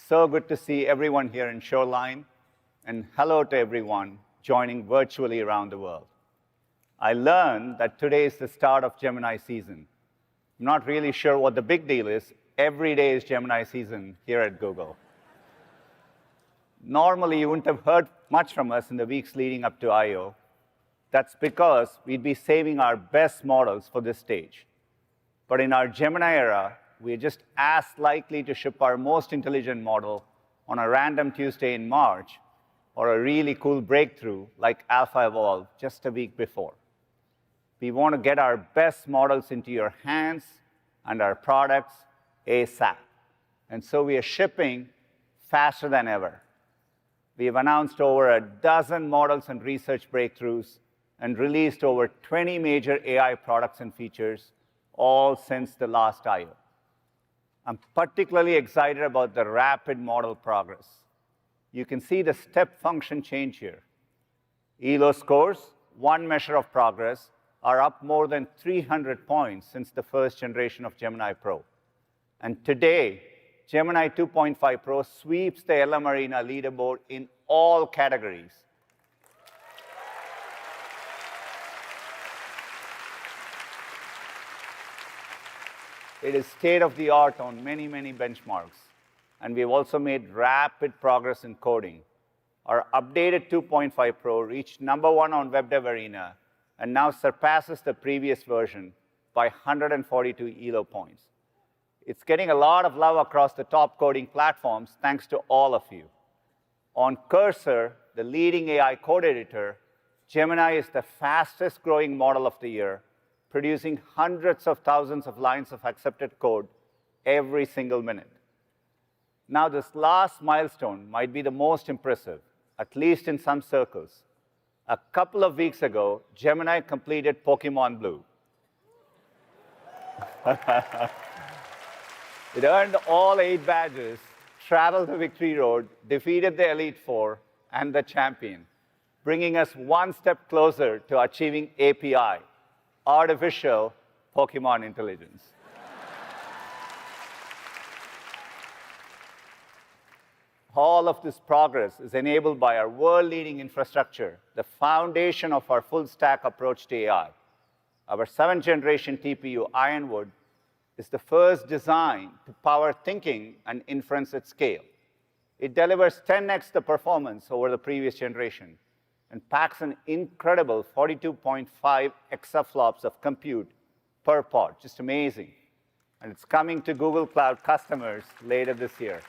so good to see everyone here in Shoreline, and hello to everyone joining virtually around the world. I learned that today is the start of Gemini season. I'm not really sure what the big deal is. Every day is Gemini season here at Google. Normally, you wouldn't have heard much from us in the weeks leading up to I/O. That's because we'd be saving our best models for this stage. But in our Gemini era, we're just as likely to ship our most intelligent model on a random Tuesday in March, or a really cool breakthrough like Alpha Evolve just a week before. We want to get our best models into your hands and our products ASAP. And so we are shipping faster than ever. We have announced over a dozen models and research breakthroughs and released over 20 major AI products and features, all since the last I/O. I'm particularly excited about the rapid model progress. You can see the step function change here. ELO scores, one measure of progress, are up more than 300 points since the first generation of Gemini Pro. And today, Gemini 2.5 Pro sweeps the LM Arena leaderboard in all categories. It is state-of-the-art on many, many benchmarks. And we've also made rapid progress in coding. Our updated 2.5 Pro reached #1 on WebDev Arena and now surpasses the previous version by 142 ELO points. It's getting a lot of love across the top coding platforms, thanks to all of you. On Cursor, the leading AI code editor, Gemini is the fastest-growing model of the year, producing hundreds of thousands of lines of accepted code every single minute. Now, this last milestone might be the most impressive, at least in some circles. A couple of weeks ago, Gemini completed Pokemon Blue. It earned all 8 badges, traveled the victory road, defeated the Elite Four and the champion, bringing us one step closer to achieving API, artificial Pokemon intelligence. All of this progress is enabled by our world-leading infrastructure, the foundation of our full-stack approach to AI. Our 7th-generation TPU, Ironwood, is the first design to power thinking and inference at scale. It delivers 10x the performance over the previous generation and packs an incredible 42.5 exaflops of compute per pod. Just amazing. And it's coming to Google Cloud customers later this year.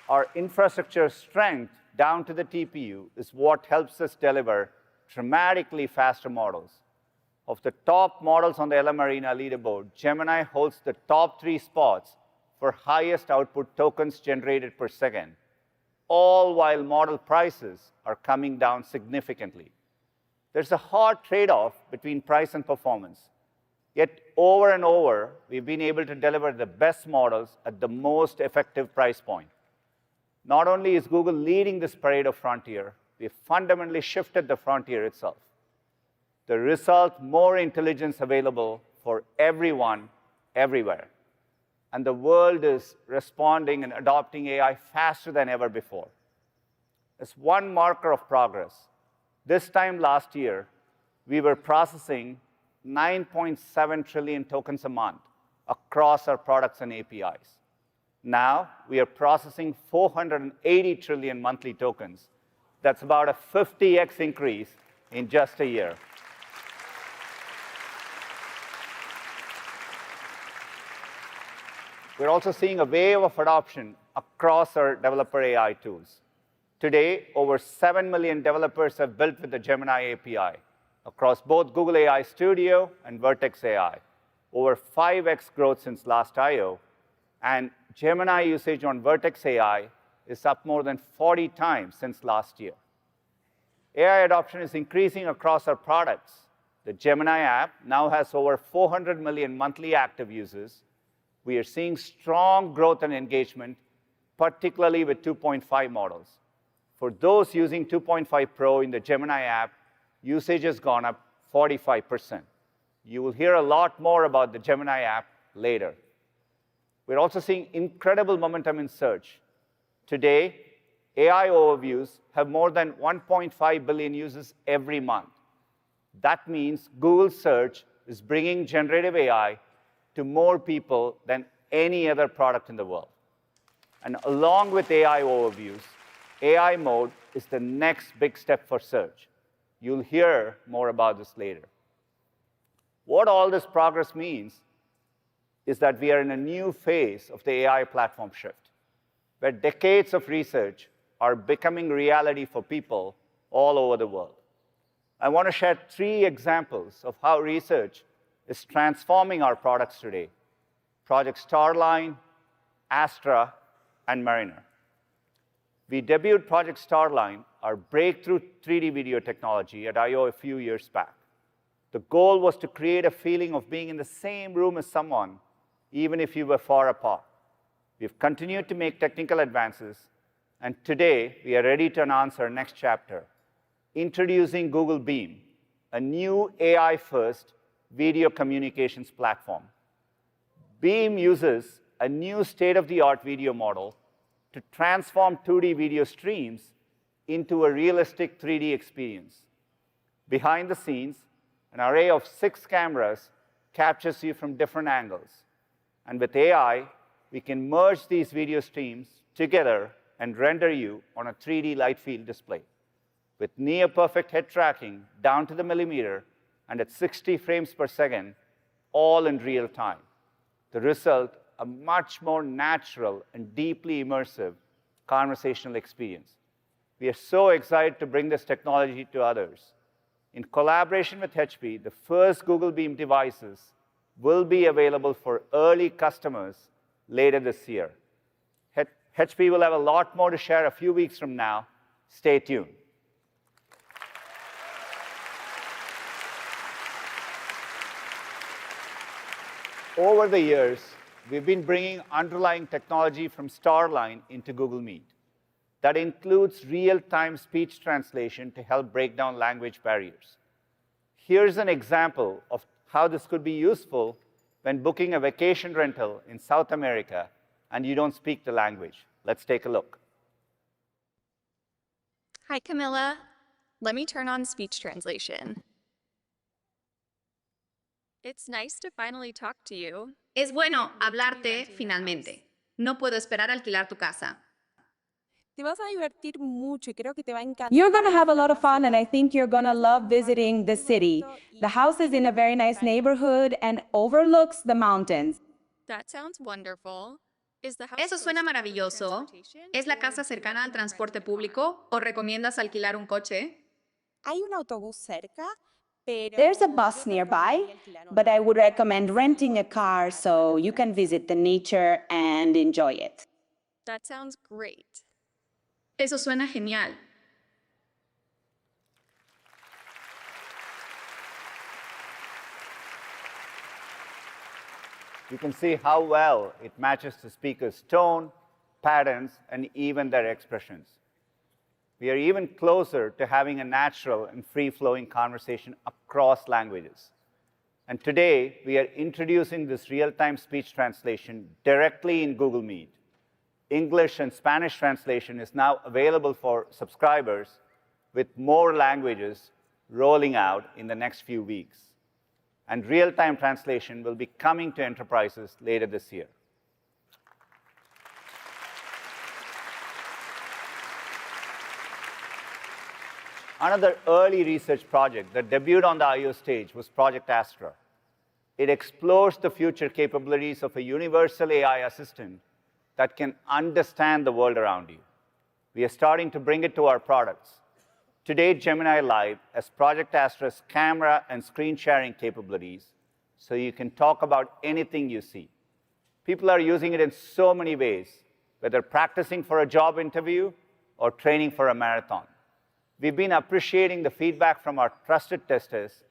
Our infrastructure strength down to the TPU is what helps us deliver dramatically faster models. Of the top models on the LM Arena leaderboard, Gemini holds the top 3 spots for highest output tokens generated per second, all while model prices are coming down significantly. There's a hard trade-off between price and performance. Yet over and over, we've been able to deliver the best models at the most effective price point. Not only is Google leading this parade of frontier, we've fundamentally shifted the frontier itself. The result, more intelligence available for everyone, everywhere. And the world is responding and adopting AI faster than ever before. As one marker of progress, this time last year, we were processing 9.7 trillion tokens a month across our products and APIs. Now, we are processing 480 trillion monthly tokens. That's about a 50x increase in just a year. We're also seeing a wave of adoption across our developer AI tools. Today, over 7 million developers have built with the Gemini API across both Google AI Studio and Vertex AI, over 5x growth since last I/O, and Gemini usage on Vertex AI is up more than 40 times since last year. AI adoption is increasing across our products. The Gemini app now has over 400 million monthly active users. We are seeing strong growth and engagement, particularly with 2.5 models. For those using 2.5 Pro in the Gemini app, usage has gone up 45%. You will hear a lot more about the Gemini app later. We're also seeing incredible momentum in search. Today, AI overviews have more than 1.5 billion users every month. That means Google Search is bringing generative AI to more people than any other product in the world. And along with AI overviews, AI mode is the next big step for search. You'll hear more about this later. What all this progress means is that we are in a new phase of the AI platform shift, where decades of research are becoming reality for people all over the world. I want to share 3 examples of how research is transforming our products today: Project Starline, Astra, and Mariner. We debuted Project Starline, our breakthrough 3D video technology, at I/O a few years back. The goal was to create a feeling of being in the same room as someone, even if you were far apart. We've continued to make technical advances, and today we are ready to announce our next chapter, introducing Google Beam, a new AI-first video communications platform. Beam uses a new state-of-the-art video model to transform 2D video streams into a realistic 3D experience. Behind the scenes, an array of 6 cameras captures you from different angles. And with AI, we can merge these video streams together and render you on a 3D light field display. With near-perfect head tracking down to the millimeter and at 60 frames per second, all in real time. The result, a much more natural and deeply immersive conversational experience. We are so excited to bring this technology to others. In collaboration with HP, the first Google Beam devices will be available for early customers later this year. HP will have a lot more to share a few weeks from now. Stay tuned. Over the years, we've been bringing underlying technology from Starline into Google Meet. That includes real-time speech translation to help break down language barriers. Here's an example of how this could be useful when booking a vacation rental in South America and you don't speak the language. Let's take a look. Hi, Camilla. Let me turn on speech translation. It's nice to finally talk to you. Es bueno hablarte finalmente. No puedo esperar a alquilar tu casa. Te vas a divertir mucho y creo que te va a encantar. You're going to have a lot of fun, and I think you're going to love visiting the city. The house is in a very nice neighborhood and overlooks the mountains. That sounds wonderful. Is the house Eso suena maravilloso. ¿Es la casa cercana al transporte público o recomiendas alquilar un coche? Hay un autobús cerca, pero There's a bus nearby, but I would recommend renting a car so you can visit the nature and enjoy it. That sounds great. Eso suena genial. You can see how well it matches the speaker's tone, patterns, and even their expressions. We are even closer to having a natural and free-flowing conversation across languages. And today, we are introducing this real-time speech translation directly in Google Meet. English and Spanish translation is now available for subscribers, with more languages rolling out in the next few weeks. And real-time translation will be coming to enterprises later this year. Another early research project that debuted on the I/O stage was Project Astra. It explores the future capabilities of a universal AI assistant that can understand the world around you. We are starting to bring it to our products. Today, Gemini Live has Project Astra's camera and screen sharing capabilities, so you can talk about anything you see. People are using it in so many ways, whether practicing for a job interview or training for a marathon. We've been appreciating the feedback from our trusted testers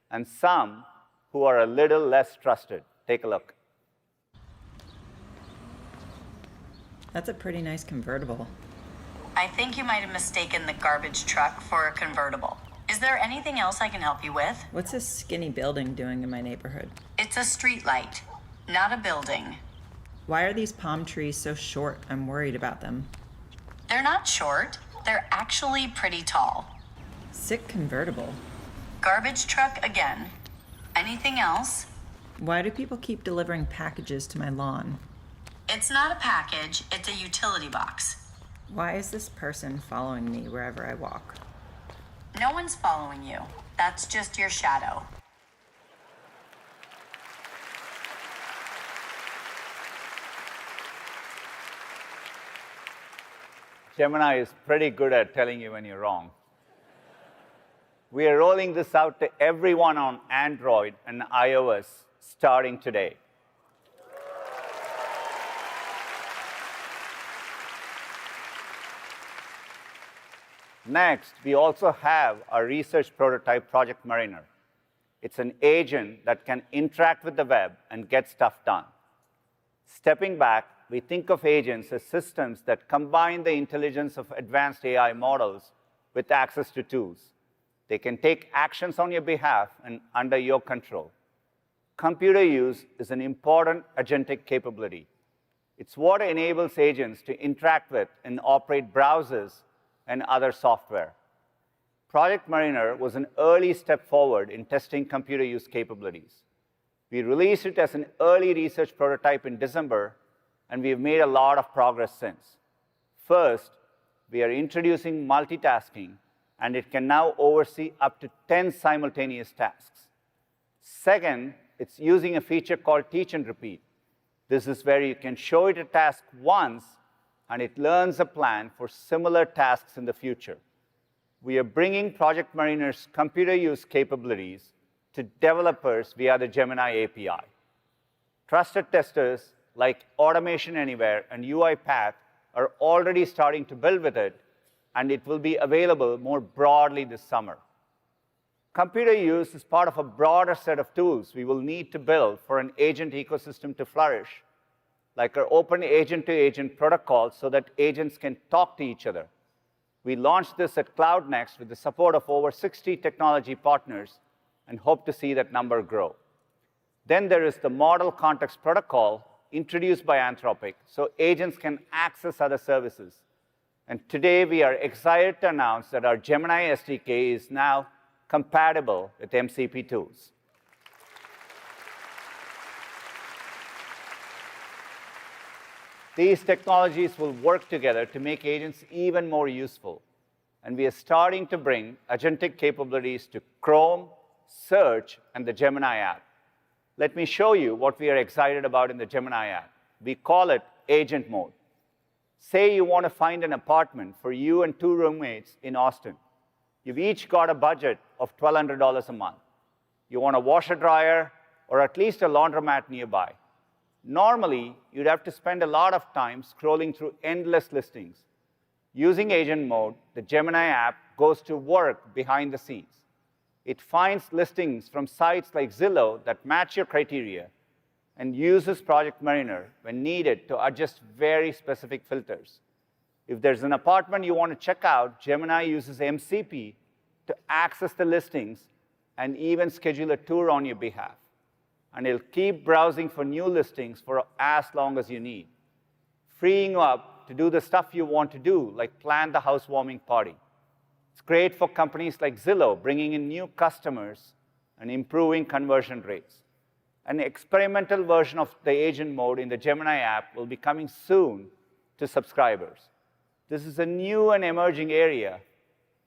and some who are a little less trusted. Take a look. That's a pretty nice convertible. I think you might have mistaken the garbage truck for a convertible. Is there anything else I can help you with? What's this skinny building doing in my neighborhood? It's a street light, not a building. Why are these palm trees so short? I'm worried about them. They're not short. They're actually pretty tall. Sick convertible. Garbage truck again. Anything else? Why do people keep delivering packages to my lawn? It's not a package, it's a utility box. Why is this person following me wherever I walk? No one's following you. That's just your shadow. Gemini is pretty good at telling you when you're wrong. We are rolling this out to everyone on Android and iOS starting today. Next, we also have our research prototype, Project Mariner. It's an agent that can interact with the web and get stuff done. Stepping back, we think of agents as systems that combine the intelligence of advanced AI models with access to tools. They can take actions on your behalf and under your control. Computer use is an important agentic capability. It's what enables agents to interact with and operate browsers and other software. Project Mariner was an early step forward in testing computer use capabilities. We released it as an early research prototype in December, and we've made a lot of progress since. First, we are introducing multitasking, and it can now oversee up to 10 simultaneous tasks. Second, it's using a feature called Teach and Repeat. This is where you can show it a task once, and it learns a plan for similar tasks in the future. We are bringing Project Mariner's computer use capabilities to developers via the Gemini API. Trusted testers like Automation Anywhere and UiPath are already starting to build with it, and it will be available more broadly this summer. Computer use is part of a broader set of tools we will need to build for an agent ecosystem to flourish, like our open agent-to-agent protocol so that agents can talk to each other. We launched this at Cloud Next with the support of over 60 technology partners and hope to see that number grow. Then there is the Model Context Protocol introduced by Anthropic so agents can access other services. And today we are excited to announce that our Gemini SDK is now compatible with MCP tools. These technologies will work together to make agents even more useful. And we are starting to bring agentic capabilities to Chrome, Search, and the Gemini app. Let me show you what we are excited about in the Gemini app. We call it Agent Mode. Say you want to find an apartment for you and 2 roommates in Austin. You've each got a budget of $1,200 a month. You want a washer-dryer or at least a laundromat nearby. Normally, you'd have to spend a lot of time scrolling through endless listings. Using Agent Mode, the Gemini app goes to work behind the scenes. It finds listings from sites like Zillow that match your criteria and uses Project Mariner when needed to adjust very specific filters. If there's an apartment you want to check out, Gemini uses MCP to access the listings and even schedule a tour on your behalf. And it'll keep browsing for new listings for as long as you need, freeing you up to do the stuff you want to do, like plan the housewarming party. It's great for companies like Zillow, bringing in new customers and improving conversion rates. An experimental version of the Agent Mode in the Gemini app will be coming soon to subscribers. This is a new and emerging area,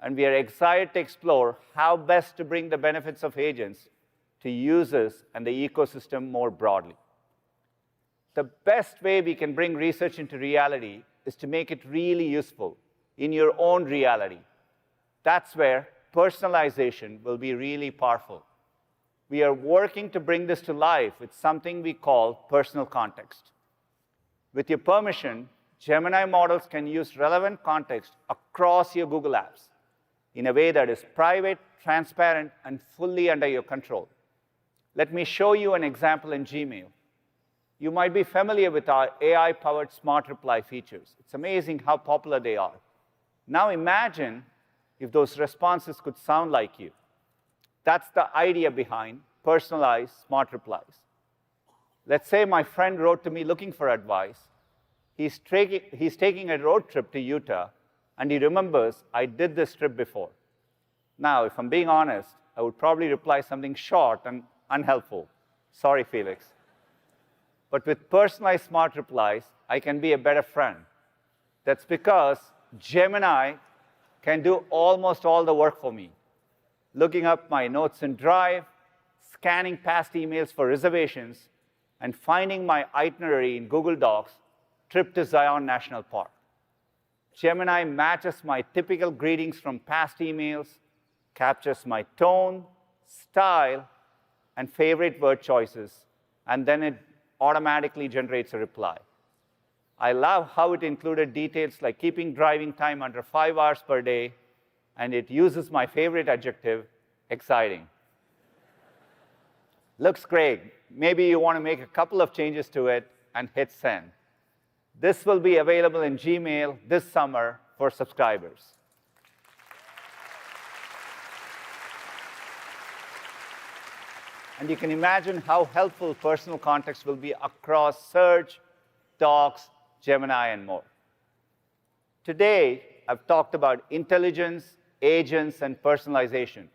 and we are excited to explore how best to bring the benefits of agents to users and the ecosystem more broadly. The best way we can bring research into reality is to make it really useful in your own reality. That's where personalization will be really powerful. We are working to bring this to life with something we call personal context. With your permission, Gemini models can use relevant context across your Google apps in a way that is private, transparent, and fully under your control. Let me show you an example in Gmail. You might be familiar with our AI-powered smart reply features. It's amazing how popular they are. Now imagine if those responses could sound like you. That's the idea behind personalized smart replies. Let's say my friend wrote to me looking for advice. He's taking a road trip to Utah, and he remembers I did this trip before. Now, if I'm being honest, I would probably reply something short and unhelpful. Sorry, Felix. But with personalized smart replies, I can be a better friend. That's because Gemini can do almost all the work for me. Looking up my notes in Drive, scanning past emails for reservations, and finding my itinerary in Google Docs, trip to Zion National Park. Gemini matches my typical greetings from past emails, captures my tone, style, and favorite word choices, and then it automatically generates a reply. I love how it included details like keeping driving time under 5 hours per day, and it uses my favorite adjective, exciting. Looks great. Maybe you want to make a couple of changes to it and hit send. This will be available in Gmail this summer for subscribers. And you can imagine how helpful personal context will be across search, docs, Gemini, and more. Today, I've talked about intelligence, agents, and personalization.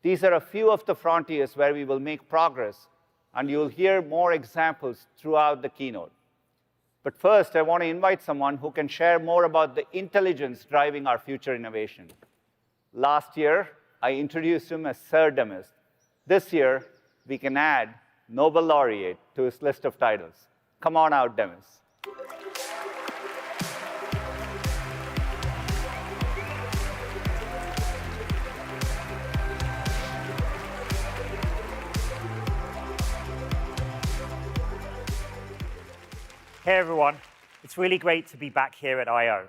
These are a few of the frontiers where we will make progress, and you'll hear more examples throughout the keynote. But first, I want to invite someone who can share more about the intelligence driving our future innovation. Last year, I introduced him as Sir Demis. This year, we can add Nobel laureate to his list of titles. Come on out, Demis. Hey everyone, it's really great to be back here at I/O.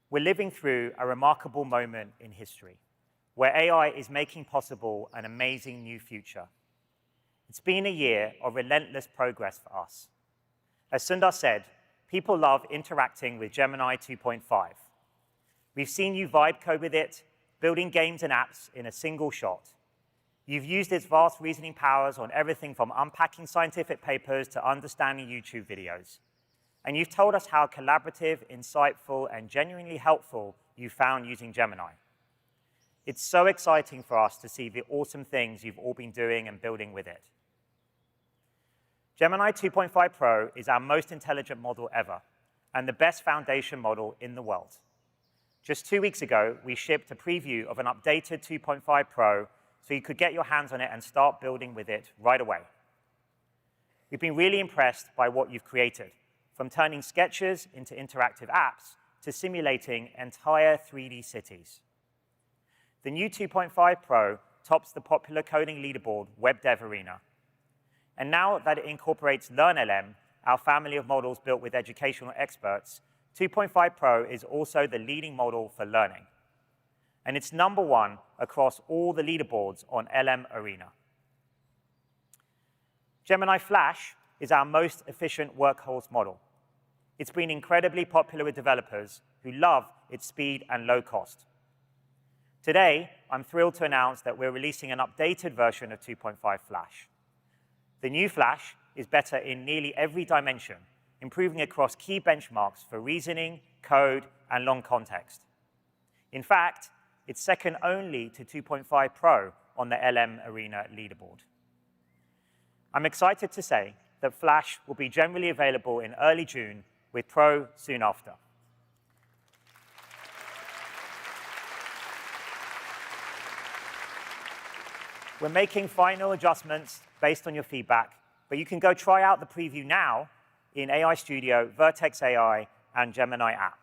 We're living through a remarkable moment in history, where AI is making possible an amazing new future. It's been a year of relentless progress for us. As Sundar said, people love interacting with Gemini 2.5. We've seen you vibe code with it, building games and apps in a single shot. You've used its vast reasoning powers on everything from unpacking scientific papers to understanding YouTube videos. And you've told us how collaborative, insightful, and genuinely helpful you found using Gemini. It's so exciting for us to see the awesome things you've all been doing and building with it. Gemini 2.5 Pro is our most intelligent model ever, and the best foundation model in the world. Just 2 weeks ago, we shipped a preview of an updated 2.5 Pro so you could get your hands on it and start building with it right away. We've been really impressed by what you've created, from turning sketches into interactive apps to simulating entire 3D cities. The new 2.5 Pro tops the popular coding leaderboard Web Dev Arena. And now that it incorporates LearnLM, our family of models built with educational experts, 2.5 Pro is also the leading model for learning. And it's #1 across all the leaderboards on LM Arena. Gemini Flash is our most efficient workhorse model. It's been incredibly popular with developers who love its speed and low cost. Today, I'm thrilled to announce that we're releasing an updated version of 2.5 Flash. The new Flash is better in nearly every dimension, improving across key benchmarks for reasoning, code, and long context. In fact, it's second only to 2.5 Pro on the LM Arena leaderboard. I'm excited to say that Flash will be generally available in early June, with Pro soon after. We're making final adjustments based on your feedback, but you can go try out the preview now in AI Studio, Vertex AI, and Gemini app.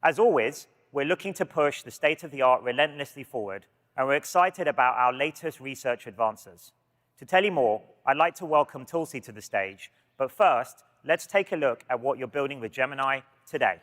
As always, we're looking to push the state-of-the-art relentlessly forward, and we're excited about our latest research advances. To tell you more, I'd like to welcome Tulsi to the stage, but first, let's take a look at what you're building with Gemini today.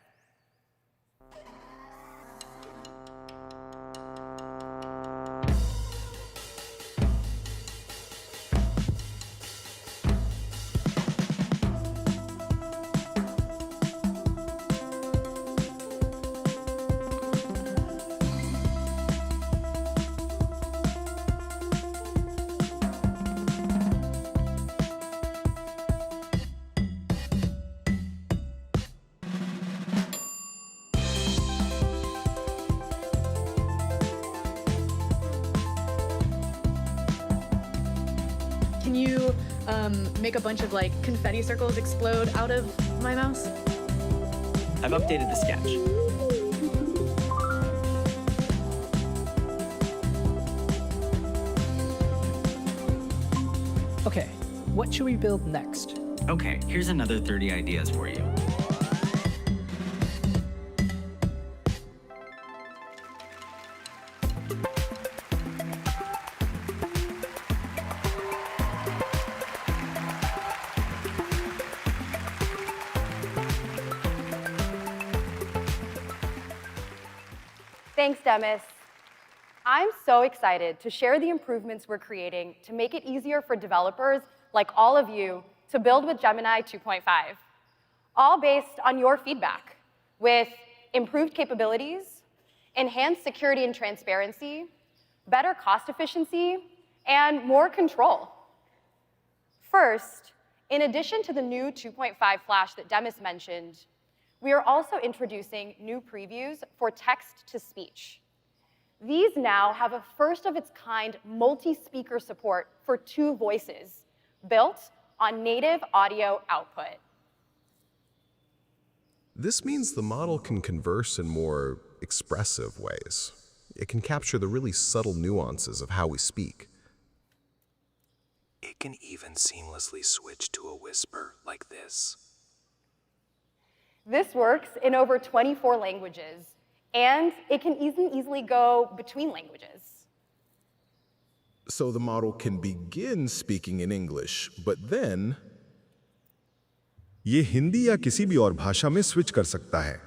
make a bunch of like confetti circles explode out of my mouse. I've updated the sketch. Okay, what should we build next? Okay, here's another 30 ideas for you. Thanks, Demis. I'm so excited to share the improvements we're creating to make it easier for developers like all of you to build with Gemini 2.5, all based on your feedback, with improved capabilities, enhanced security and transparency, better cost efficiency, and more control. First, in addition to the new 2.5 Flash that Demis mentioned, we are also introducing new previews for text-to-speech. These now have a first-of-its-kind multi-speaker support for 2 voices, built on native audio output. This means the model can converse in more expressive ways. It can capture the really subtle nuances of how we speak. It can even seamlessly switch to a whisper like this. This works in over 24 languages, and it can easily go between languages. So the model can begin speaking in English, but then ये हिंदी या किसी भी और भाषा में switch कर सकता है.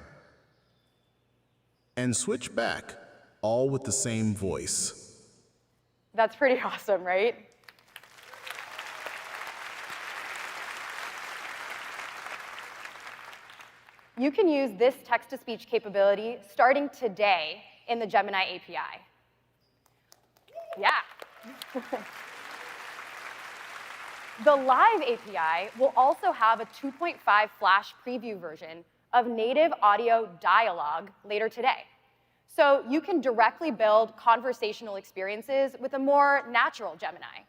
And switch back, all with the same voice. That's pretty awesome, right? You can use this text-to-speech capability starting today in the Gemini API. Yeah. The Live API will also have a 2.5 Flash preview version of native audio dialogue later today. So you can directly build conversational experiences with a more natural Gemini.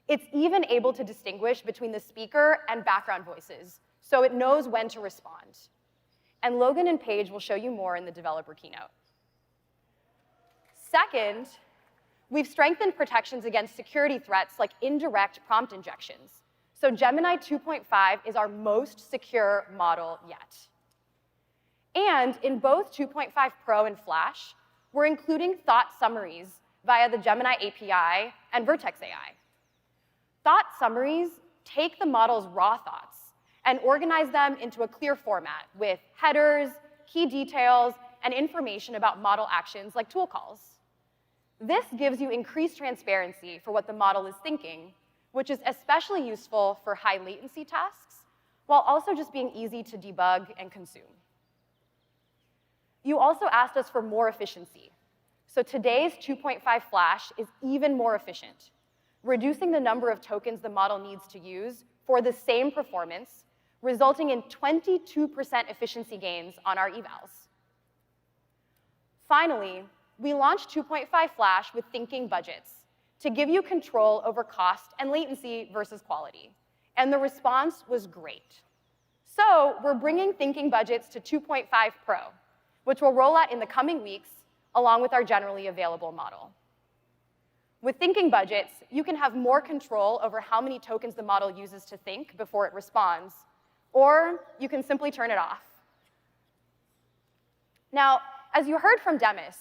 It's even able to distinguish between the speaker and background voices, so it knows when to respond. And Logan and Paige will show you more in the developer keynote. Second, we've strengthened protections against security threats like indirect prompt injections. So Gemini 2.5 is our most secure model yet. And in both 2.5 Pro and Flash, we're including thought summaries via the Gemini API and Vertex AI. Thought summaries take the model's raw thoughts and organize them into a clear format with headers, key details, and information about model actions like tool calls. This gives you increased transparency for what the model is thinking, which is especially useful for high latency tasks, while also just being easy to debug and consume. You also asked us for more efficiency. So today's 2.5 Flash is even more efficient, reducing the number of tokens the model needs to use for the same performance, resulting in 22% efficiency gains on our evals. Finally, we launched 2.5 Flash with thinking budgets to give you control over cost and latency versus quality. And the response was great. So we're bringing thinking budgets to 2.5 Pro, which will roll out in the coming weeks along with our generally available model. With thinking budgets, you can have more control over how many tokens the model uses to think before it responds, or you can simply turn it off. Now, as you heard from Demis,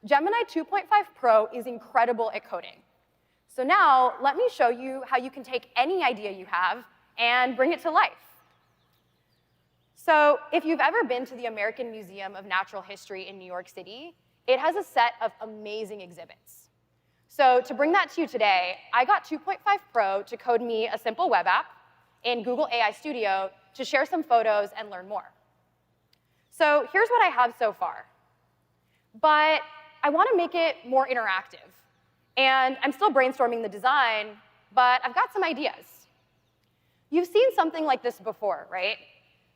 Gemini 2.5 Pro is incredible at coding. So now, let me show you how you can take any idea you have and bring it to life. So if you've ever been to the American Museum of Natural History in New York City, it has a set of amazing exhibits. So to bring that to you today, I got 2.5 Pro to code me a simple web app in Google AI Studio to share some photos and learn more. So here's what I have so far. But I want to make it more interactive. And I'm still brainstorming the design, but I've got some ideas. You've seen something like this before, right?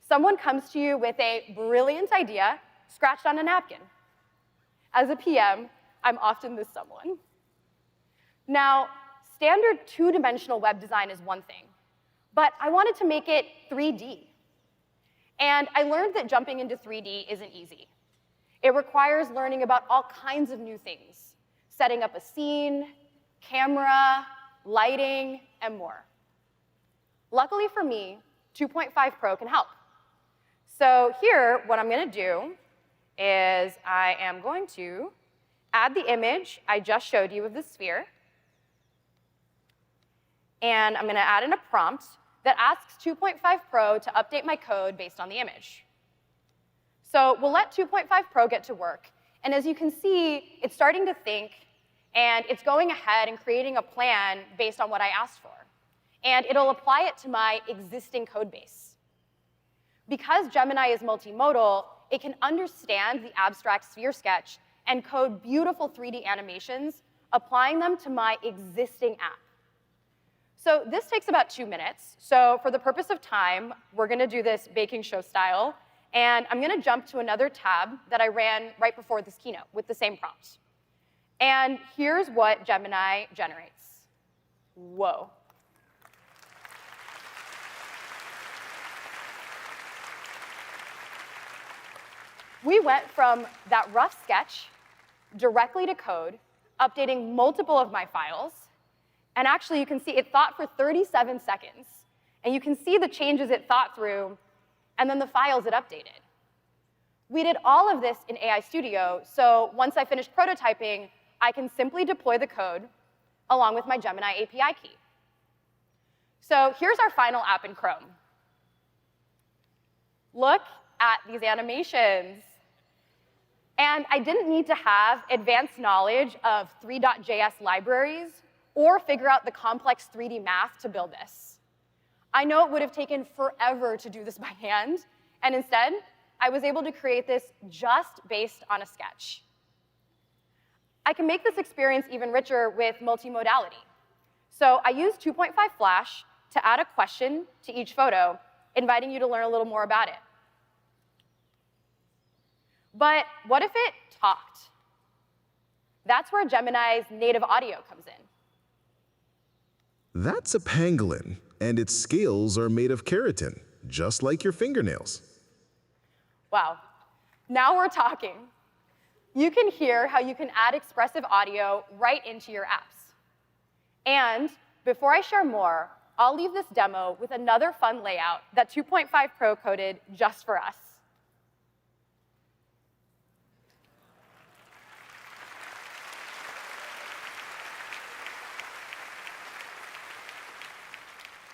Someone comes to you with a brilliant idea scratched on a napkin. As a PM, I'm often this someone. Now, standard two-dimensional web design is one thing, But I wanted to make it 3D. And I learned that jumping into 3D isn't easy. It requires learning about all kinds of new things, setting up a scene, camera, lighting, and more. Luckily for me, 2.5 Pro can help. So here, what I'm going to do is I am going to add the image I just showed you of the sphere. And I'm going to add in a prompt that asks 2.5 Pro to update my code based on the image. So we'll let 2.5 Pro get to work. And as you can see, it's starting to think, and it's going ahead and creating a plan based on what I asked for. And it'll apply it to my existing code base. Because Gemini is multimodal, it can understand the abstract sphere sketch and code beautiful 3D animations, applying them to my existing app. So this takes about 2 minutes. So for the purpose of time, we're going to do this baking show style. And I'm going to jump to another tab that I ran right before this keynote with the same prompt. And here's what Gemini generates. Whoa. We went from that rough sketch directly to code, updating multiple of my files. And actually, you can see it thought for 37 seconds. And you can see the changes it thought through, and then the files it updated. We did all of this in AI Studio, so once I finished prototyping, I can simply deploy the code along with my Gemini API key. So here's our final app in Chrome. Look at these animations. And I didn't need to have advanced knowledge of 3.js libraries or figure out the complex 3D math to build this. I know it would have taken forever to do this by hand, and instead, I was able to create this just based on a sketch. I can make this experience even richer with multimodality. So I used 2.5 Flash to add a question to each photo, inviting you to learn a little more about it. But what if it talked? That's where Gemini's native audio comes in. That's a pangolin, and its scales are made of keratin, just like your fingernails. Wow, now we're talking. You can hear how you can add expressive audio right into your apps. And before I share more, I'll leave this demo with another fun layout that 2.5 Pro coded just for us.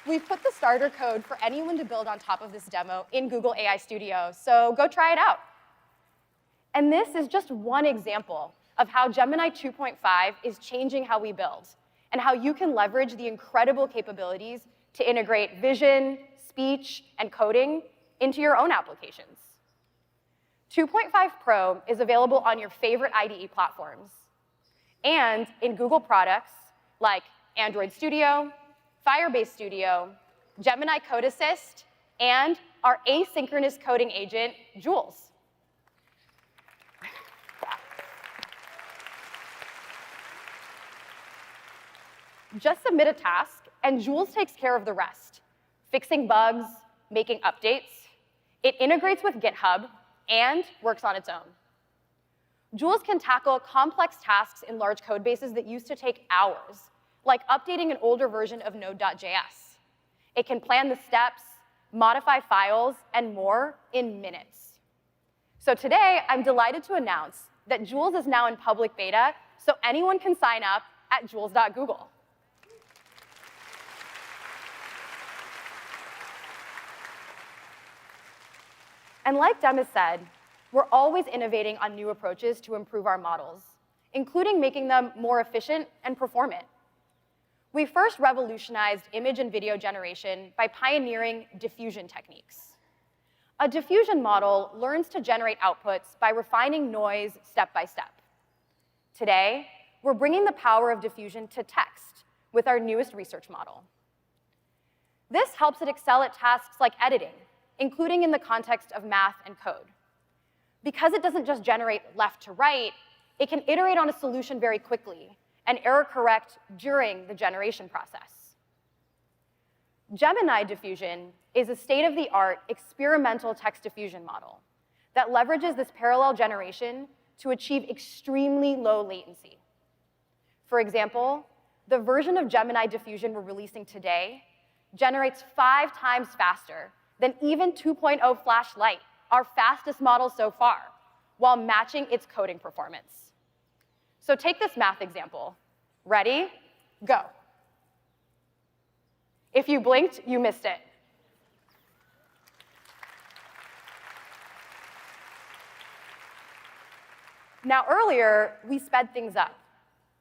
We've put the starter code for anyone to build on top of this demo in Google AI Studio, so go try it out. And this is just one example of how Gemini 2.5 is changing how we build and how you can leverage the incredible capabilities to integrate vision, speech, and coding into your own applications. 2.5 Pro is available on your favorite IDE platforms and in Google products like Android Studio, Firebase Studio, Gemini Code Assist, and our asynchronous coding agent, Jules. Just submit a task, and Jules takes care of the rest, fixing bugs, making updates. It integrates with GitHub and works on its own. Jules can tackle complex tasks in large code bases that used to take hours, like updating an older version of Node.js. It can plan the steps, modify files, and more in minutes. So today, I'm delighted to announce that Jules is now in public beta, so anyone can sign up at jules.google. And like Dem has said, we're always innovating on new approaches to improve our models, including making them more efficient and performant. We first revolutionized image and video generation by pioneering diffusion techniques. A diffusion model learns to generate outputs by refining noise step by step. Today, we're bringing the power of diffusion to text with our newest research model. This helps it excel at tasks like editing, including in the context of math and code. Because it doesn't just generate left to right, it can iterate on a solution very quickly and error correct during the generation process. Gemini diffusion is a state-of-the-art experimental text diffusion model that leverages this parallel generation to achieve extremely low latency. For example, the version of Gemini diffusion we're releasing today generates 5 times faster than even 2.0 Flash Lite, our fastest model so far, while matching its coding performance. So take this math example. Ready? Go. If you blinked, you missed it. Now, earlier, we sped things up.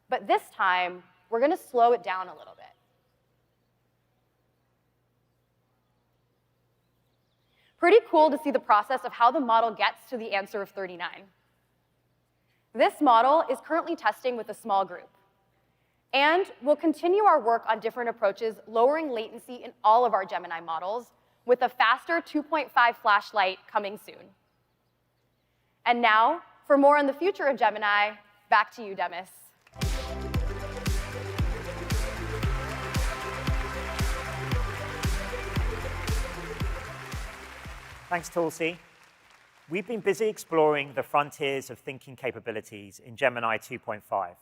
But this time, we're going to slow it down a little bit. Pretty cool to see the process of how the model gets to the answer of 39. This model is currently testing with a small group. And we'll continue our work on different approaches, lowering latency in all of our Gemini models, with a faster 2.5 Flash Lite coming soon. And now, for more on the future of Gemini, back to you, Demis. Thanks, Tulsi. We've been busy exploring the frontiers of thinking capabilities in Gemini 2.5.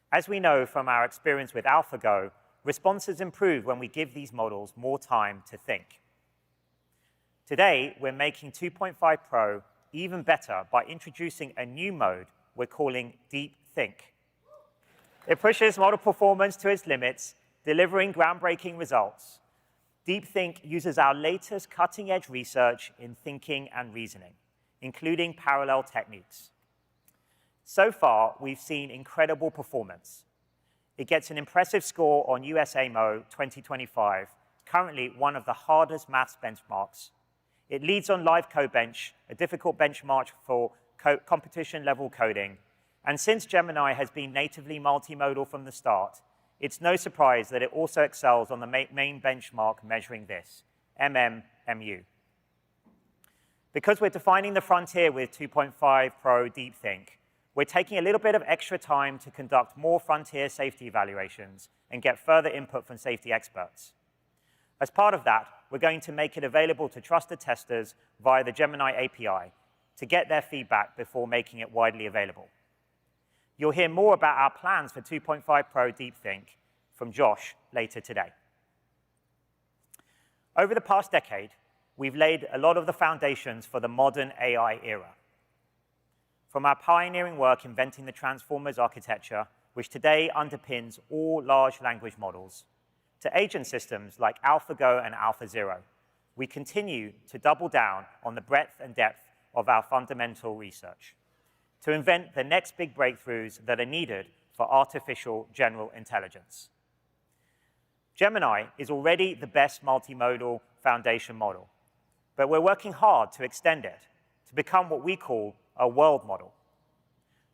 As we know from our experience with AlphaGo, responses improve when we give these models more time to think. Today, we're making 2.5 Pro even better by introducing a new mode we're calling Deep Think. It pushes model performance to its limits, delivering groundbreaking results. Deep Think uses our latest cutting-edge research in thinking and reasoning, including parallel techniques. So far, we've seen incredible performance. It gets an impressive score on USAMO 2025, currently one of the hardest maths benchmarks. It leads on Live Codebench, a difficult benchmark for competition-level coding. And since Gemini has been natively multimodal from the start, it's no surprise that it also excels on the main benchmark measuring this, MMMU. Because we're defining the frontier with 2.5 Pro Deep Think, we're taking a little bit of extra time to conduct more frontier safety evaluations and get further input from safety experts. As part of that, we're going to make it available to trusted testers via the Gemini API to get their feedback before making it widely available. You'll hear more about our plans for 2.5 Pro Deep Think from Josh later today. Over the past decade, we've laid a lot of the foundations for the modern AI era. From our pioneering work inventing the Transformers architecture, which today underpins all large language models, to agent systems like AlphaGo and AlphaZero, we continue to double down on the breadth and depth of our fundamental research to invent the next big breakthroughs that are needed for artificial general intelligence. Gemini is already the best multimodal foundation model, but we're working hard to extend it to become what we call a world model.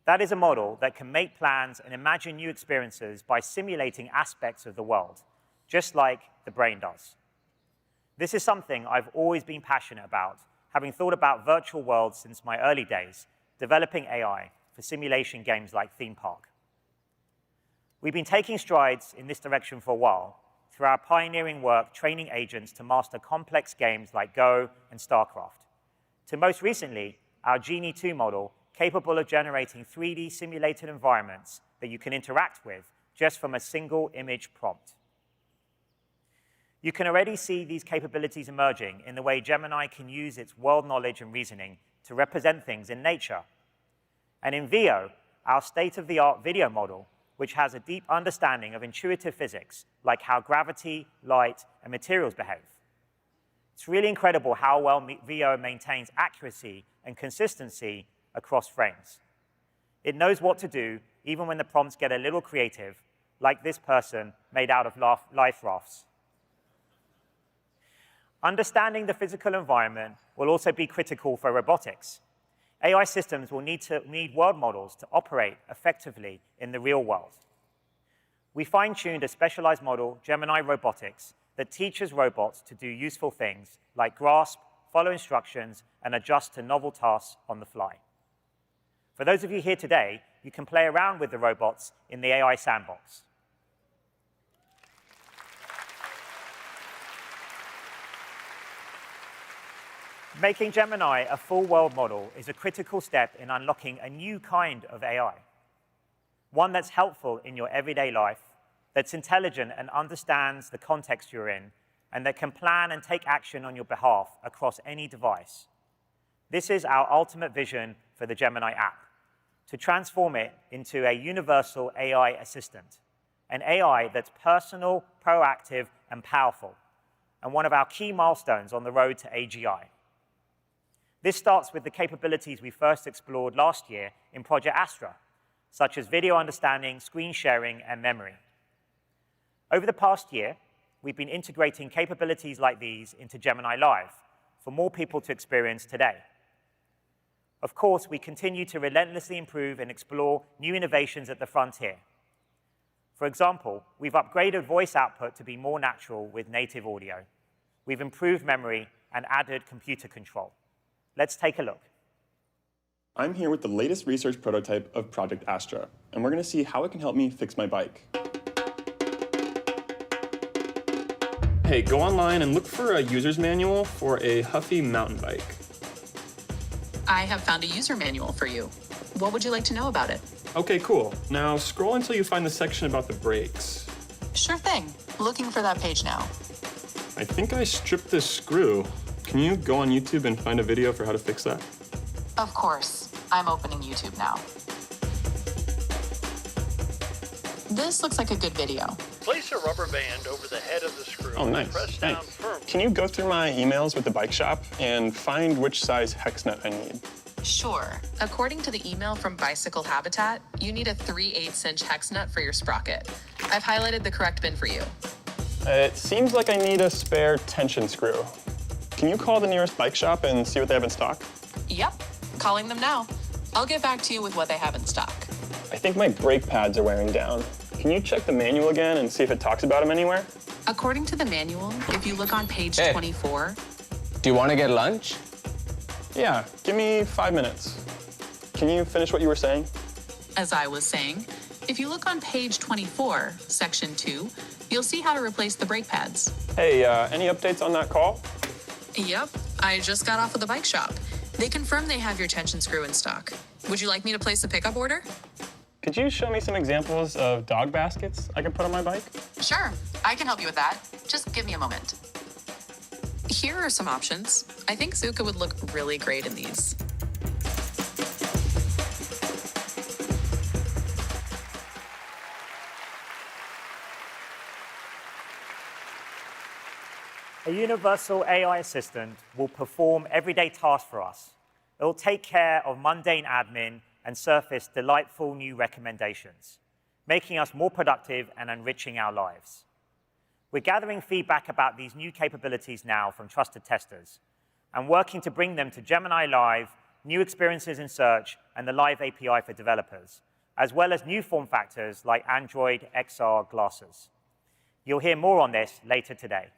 That is a model that can make plans and imagine new experiences by simulating aspects of the world, just like the brain does. This is something I've always been passionate about, having thought about virtual worlds since my early days, developing AI for simulation games like Theme Park. We've been taking strides in this direction for a while through our pioneering work training agents to master complex games like Go and StarCraft, to most recently, our Genie 2 model, capable of generating 3D simulated environments that you can interact with just from a single image prompt. You can already see these capabilities emerging in the way Gemini can use its world knowledge and reasoning to represent things in nature. And in Veo, our state-of-the-art video model, which has a deep understanding of intuitive physics, like how gravity, light, and materials behave. It's really incredible how well Veo maintains accuracy and consistency across frames. It knows what to do, even when the prompts get a little creative, like this person made out of life rafts. Understanding the physical environment will also be critical for robotics. AI systems will need world models to operate effectively in the real world. We fine-tuned a specialized model, Gemini Robotics, that teaches robots to do useful things like grasp, follow instructions, and adjust to novel tasks on the fly. For those of you here today, you can play around with the robots in the AI sandbox. Making Gemini a full world model is a critical step in unlocking a new kind of AI. One that's helpful in your everyday life, that's intelligent and understands the context you're in, and that can plan and take action on your behalf across any device. This is our ultimate vision for the Gemini app, to transform it into a universal AI assistant, an AI that's personal, proactive, and powerful, and one of our key milestones on the road to AGI. This starts with the capabilities we first explored last year in Project Astra, such as video understanding, screen sharing, and memory. Over the past year, we've been integrating capabilities like these into Gemini Live for more people to experience today. Of course, we continue to relentlessly improve and explore new innovations at the frontier. For example, we've upgraded voice output to be more natural with native audio. We've improved memory and added computer control. Let's take a look. I'm here with the latest research prototype of Project Astra, and we're going to see how it can help me fix my bike. Hey, go online and look for a user's manual for a Huffy mountain bike. I have found a user manual for you. What would you like to know about it? Okay, cool. Now scroll until you find the section about the brakes. Sure thing. Looking for that page now. I think I stripped this screw. Can you go on YouTube and find a video for how to fix that? Of course. I'm opening YouTube now. This looks like a good video. Place a rubber band over the head of the screw. Oh, nice. Press down Thanks. firmly. Can you go through my emails with the bike shop and find which size hex nut I need? Sure. According to the email from Bicycle Habitat, you need a 3/8" hex nut for your sprocket. I've highlighted the correct bin for you. It seems like I need a spare tension screw. Can you call the nearest bike shop and see what they have in stock? Yep. Calling them now. I'll get back to you with what they have in stock. I think my brake pads are wearing down. Can you check the manual again and see if it talks about them anywhere? According to the manual, if you look on page 24... Do you want to get lunch? Yeah, give me 5 minutes. Can you finish what you were saying? As I was saying, if you look on page 24, section 2, you'll see how to replace the brake pads. Hey, any updates on that call? Yep, I just got off with the bike shop. They confirmed they have your tension screw in stock. Would you like me to place a pickup order? Could you show me some examples of dog baskets I can put on my bike? Sure, I can help you with that. Just give me a moment. Here are some options. I think Zuka would look really great in these. A universal AI assistant will perform everyday tasks for us. It will take care of mundane admin and surface delightful new recommendations, making us more productive and enriching our lives. We're gathering feedback about these new capabilities now from trusted testers and working to bring them to Gemini Live, new experiences in search, and the Live API for developers, as well as new form factors like Android XR glasses. You'll hear more on this later today.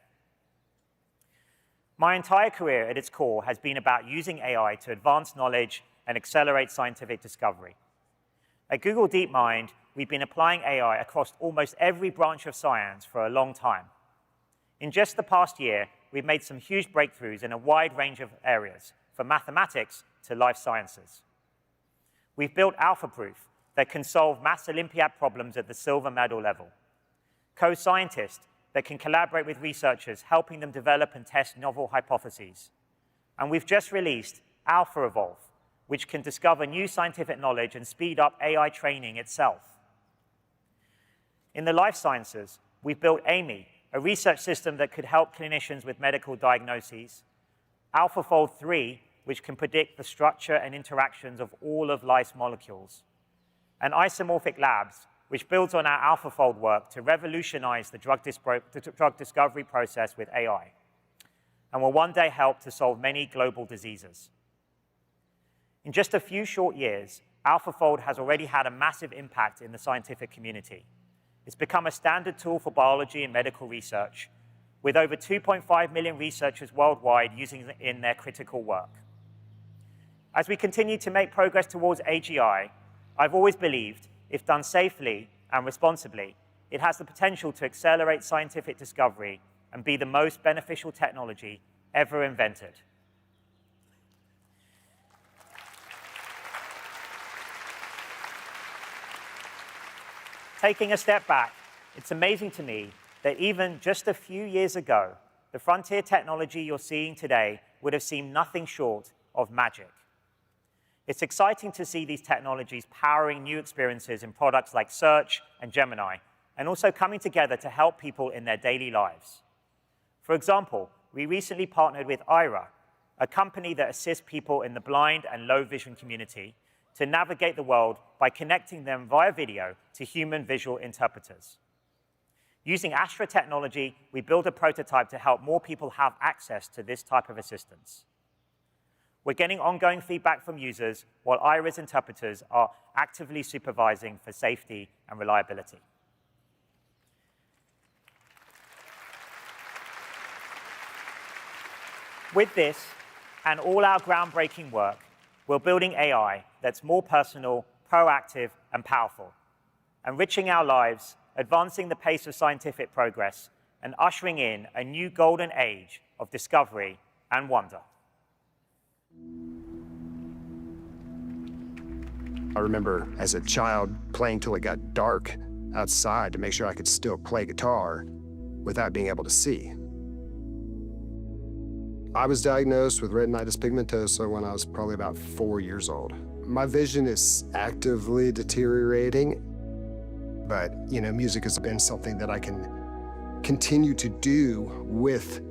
My entire career at its core has been about using AI to advance knowledge and accelerate scientific discovery. At Google DeepMind, we've been applying AI across almost every branch of science for a long time. In just the past year, we've made some huge breakthroughs in a wide range of areas, from mathematics to life sciences. We've built AlphaProof that can solve maths Olympiad problems at the silver medal level. Co-scientists that can collaborate with researchers, helping them develop and test novel hypotheses. And we've just released AlphaEvolve, which can discover new scientific knowledge and speed up AI training itself. In the life sciences, we've built Amy, a research system that could help clinicians with medical diagnoses, AlphaFold 3, which can predict the structure and interactions of all of life's molecules, and Isomorphic Labs, which builds on our AlphaFold work to revolutionize the drug discovery process with AI, and will one day help to solve many global diseases. In just a few short years, AlphaFold has already had a massive impact in the scientific community. It's become a standard tool for biology and medical research, with over 2.5 million researchers worldwide using it in their critical work. As we continue to make progress towards AGI, I've always believed, if done safely and responsibly, it has the potential to accelerate scientific discovery and be the most beneficial technology ever invented. Taking a step back, it's amazing to me that even just a few years ago, the frontier technology you're seeing today would have seemed nothing short of magic. It's exciting to see these technologies powering new experiences in products like Search and Gemini, and also coming together to help people in their daily lives. For example, we recently partnered with Aira, a company that assists people in the blind and low vision community to navigate the world by connecting them via video to human visual interpreters. Using Astra technology, we built a prototype to help more people have access to this type of assistance. We're getting ongoing feedback from users, while Aira's interpreters are actively supervising for safety and reliability. With this and all our groundbreaking work, we're building AI that's more personal, proactive, and powerful, enriching our lives, advancing the pace of scientific progress, and ushering in a new golden age of discovery and wonder. I remember as a child playing till it got dark outside to make sure I could still play guitar without being able to see. I was diagnosed with retinitis pigmentosa when I was probably about 4 years old. My vision is actively deteriorating, but music has been something that I can continue to do with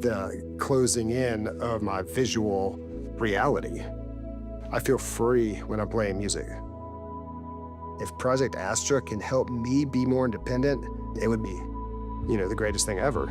the closing in of my visual reality. I feel free when I'm playing music. If Project Astra can help me be more independent, it would be, the greatest thing ever.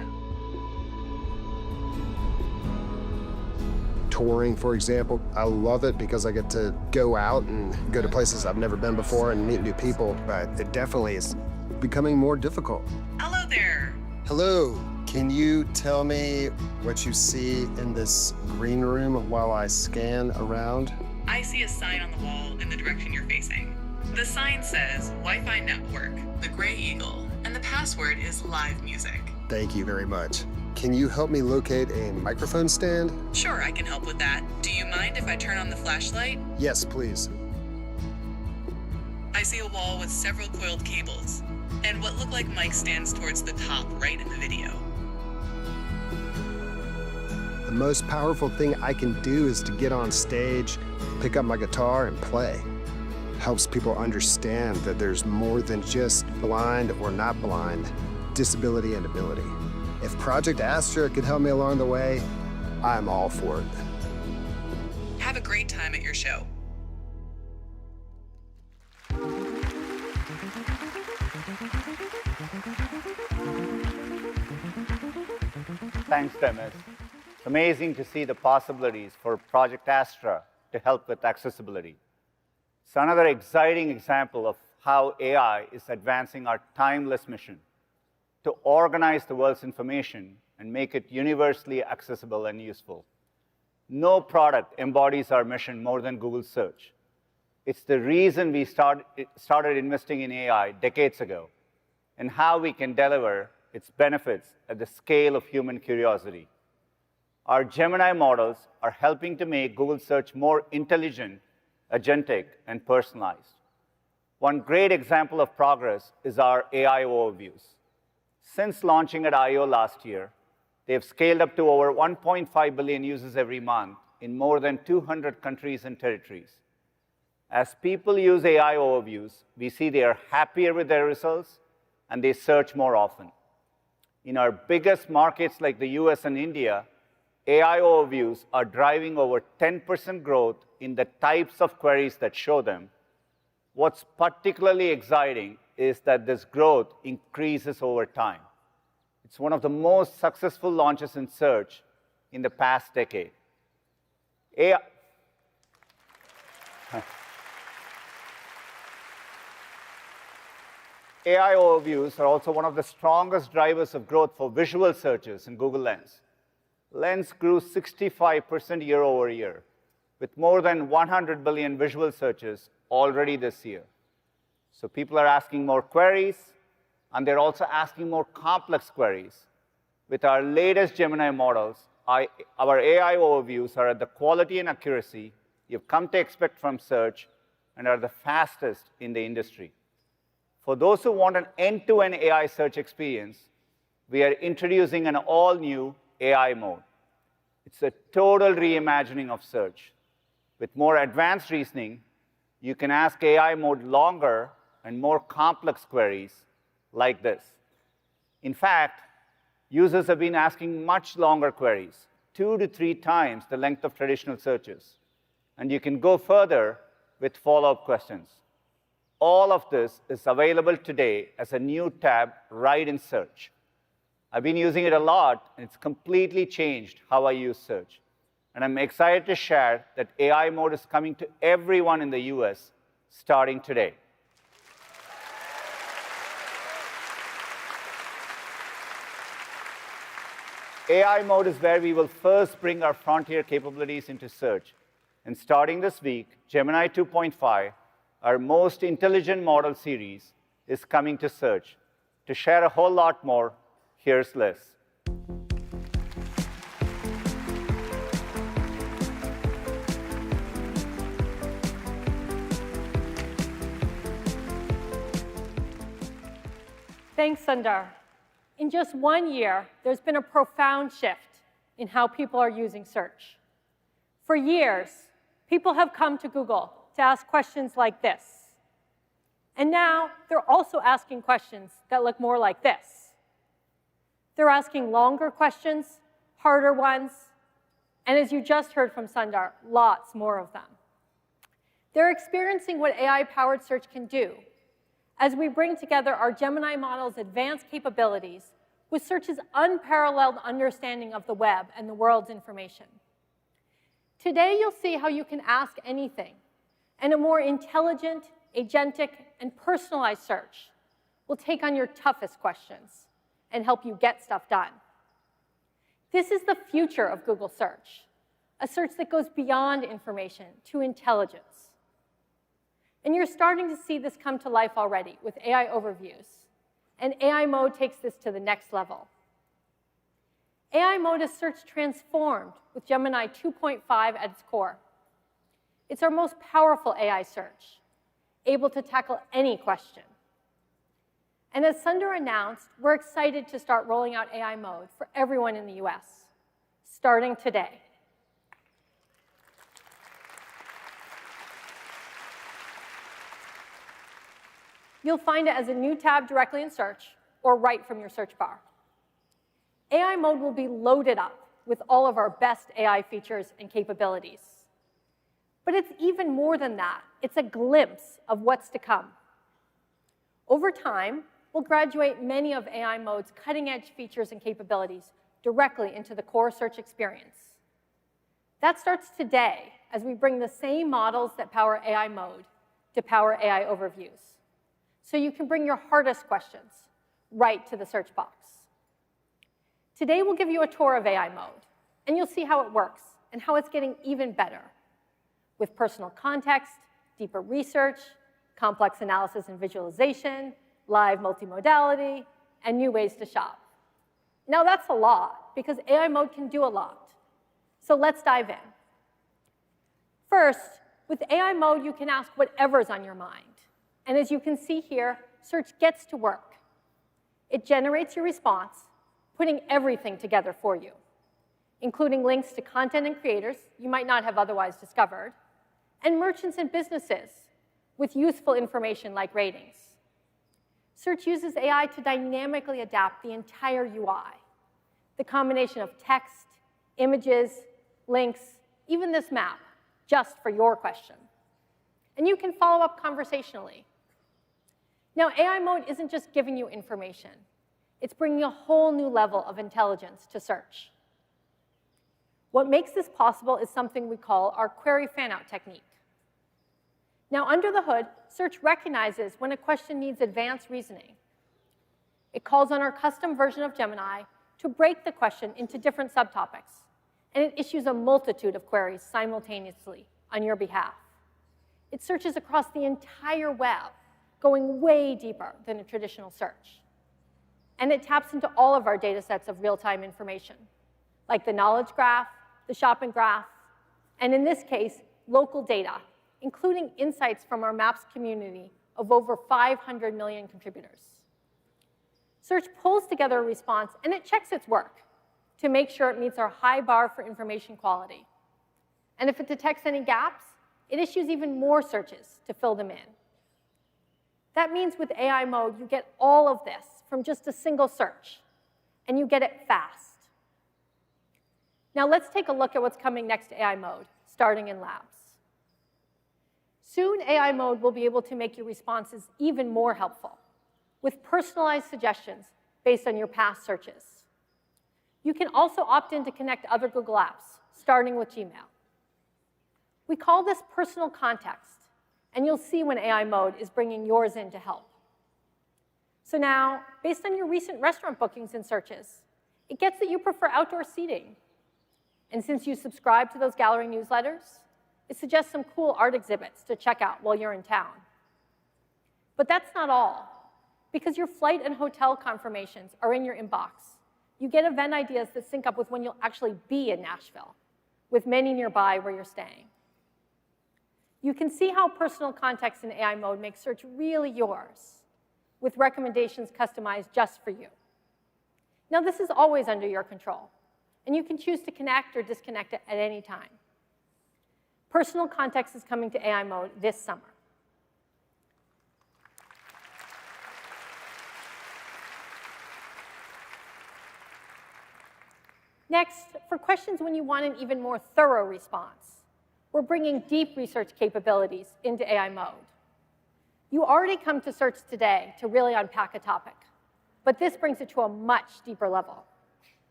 Touring, for example, I love it because I get to go out and go to places I've never been before and meet new people, but it definitely is becoming more difficult. Hello there. Hello. Can you tell me what you see in this green room while I scan around? I see a sign on the wall in the direction you're facing. The sign says Wi-Fi network, the Gray Eagle, and the password is live music. Thank you very much. Can you help me locate a microphone stand? Sure, I can help with that. Do you mind if I turn on the flashlight? Yes, please. I see a wall with several coiled cables, and what look like mic stands towards the top right in the video. The most powerful thing I can do is to get on stage, pick up my guitar, and play. Helps people understand that there's more than just blind or not blind, disability and ability. If Project Astra could help me along the way, I'm all for it. Have a great time at your show. Thanks, Demis. It's amazing to see the possibilities for Project Astra to help with accessibility. It's another exciting example of how AI is advancing our timeless mission to organize the world's information and make it universally accessible and useful. No product embodies our mission more than Google Search. It's the reason we started investing in AI decades ago, and how we can deliver its benefits at the scale of human curiosity. Our Gemini models are helping to make Google Search more intelligent, agentic, and personalized. One great example of progress is our AI overviews. Since launching at I/O last year, they have scaled up to over 1.5 billion users every month in more than 200 countries and territories. As people use AI overviews, we see they are happier with their results, and they search more often. In our biggest markets like the US and India, AI overviews are driving over 10% growth in the types of queries that show them. What's particularly exciting is that this growth increases over time. It's one of the most successful launches in search in the past decade. AI overviews are also one of the strongest drivers of growth for visual searches in Google Lens. Lens grew 65% year over year, with more than 100 billion visual searches already this year. So people are asking more queries, and they're also asking more complex queries. With our latest Gemini models, our AI overviews are at the quality and accuracy you've come to expect from search and are the fastest in the industry. For those who want an end-to-end AI search experience, we are introducing an all-new AI mode. It's a total reimagining of search. With more advanced reasoning, you can ask AI mode longer and more complex queries like this. In fact, users have been asking much longer queries, 2 to 3 times the length of traditional searches. And you can go further with follow-up questions. All of this is available today as a new tab right in Search. I've been using it a lot, and it's completely changed how I use Search. And I'm excited to share that AI mode is coming to everyone in the US starting today. AI mode is where we will first bring our frontier capabilities into search. And starting this week, Gemini 2.5, our most intelligent model series, is coming to search. To share a whole lot more, here's Liz. Thanks, Sundar. In just 1 year, there's been a profound shift in how people are using search. For years, people have come to Google to ask questions like this. And now, they're also asking questions that look more like this. They're asking longer questions, harder ones, and as you just heard from Sundar, lots more of them. They're experiencing what AI-powered search can do as we bring together our Gemini model's advanced capabilities with Search's unparalleled understanding of the web and the world's information. Today, you'll see how you can ask anything, and a more intelligent, agentic, and personalized search will take on your toughest questions and help you get stuff done. This is the future of Google Search, a search that goes beyond information to intelligence. And you're starting to see this come to life already with AI overviews. And AI mode takes this to the next level. AI mode is search transformed with Gemini 2.5 at its core. It's our most powerful AI search, able to tackle any question. And as Sundar announced, we're excited to start rolling out AI mode for everyone in the US, starting today. You'll find it as a new tab directly in Search or right from your search bar. AI mode will be loaded up with all of our best AI features and capabilities. But it's even more than that. It's a glimpse of what's to come. Over time, we'll graduate many of AI mode's cutting-edge features and capabilities directly into the core search experience. That starts today as we bring the same models that power AI mode to power AI overviews. So you can bring your hardest questions right to the search box. Today, we'll give you a tour of AI mode, and you'll see how it works and how it's getting even better with personal context, deeper research, complex analysis and visualization, live multimodality, and new ways to shop. Now, that's a lot, because AI mode can do a lot. So let's dive in. First, with AI mode, you can ask whatever's on your mind. And as you can see here, search gets to work. It generates your response, putting everything together for you, including links to content and creators you might not have otherwise discovered, and merchants and businesses with useful information like ratings. Search uses AI to dynamically adapt the entire UI, the combination of text, images, links, even this map, just for your question. And you can follow up conversationally. Now, AI mode isn't just giving you information. It's bringing a whole new level of intelligence to search. What makes this possible is something we call our query fan-out technique. Now, under the hood, search recognizes when a question needs advanced reasoning. It calls on our custom version of Gemini to break the question into different subtopics, and it issues a multitude of queries simultaneously on your behalf. It searches across the entire web, going way deeper than a traditional search. And it taps into all of our data sets of real-time information, like the knowledge graph, the shopping graph, and in this case, local data, including insights from our Maps community of over 500 million contributors. Search pulls together a response, and it checks its work to make sure it meets our high bar for information quality. And if it detects any gaps, it issues even more searches to fill them in. That means with AI mode, you get all of this from just a single search, and you get it fast. Now let's take a look at what's coming next to AI mode, starting in labs. Soon, AI mode will be able to make your responses even more helpful, with personalized suggestions based on your past searches. You can also opt in to connect to other Google apps, starting with Gmail. We call this personal context, and you'll see when AI mode is bringing yours in to help. So now, based on your recent restaurant bookings and searches, it gets that you prefer outdoor seating. And since you subscribe to those gallery newsletters, it suggests some cool art exhibits to check out while you're in town. But that's not all. Because your flight and hotel confirmations are in your inbox, you get event ideas that sync up with when you'll actually be in Nashville, with many nearby where you're staying. You can see how personal context in AI mode makes search really yours, with recommendations customized just for you. Now, this is always under your control, and you can choose to connect or disconnect it at any time. Personal context is coming to AI mode this summer. Next, for questions when you want an even more thorough response, we're bringing deep research capabilities into AI mode. You already come to search today to really unpack a topic, but this brings it to a much deeper level.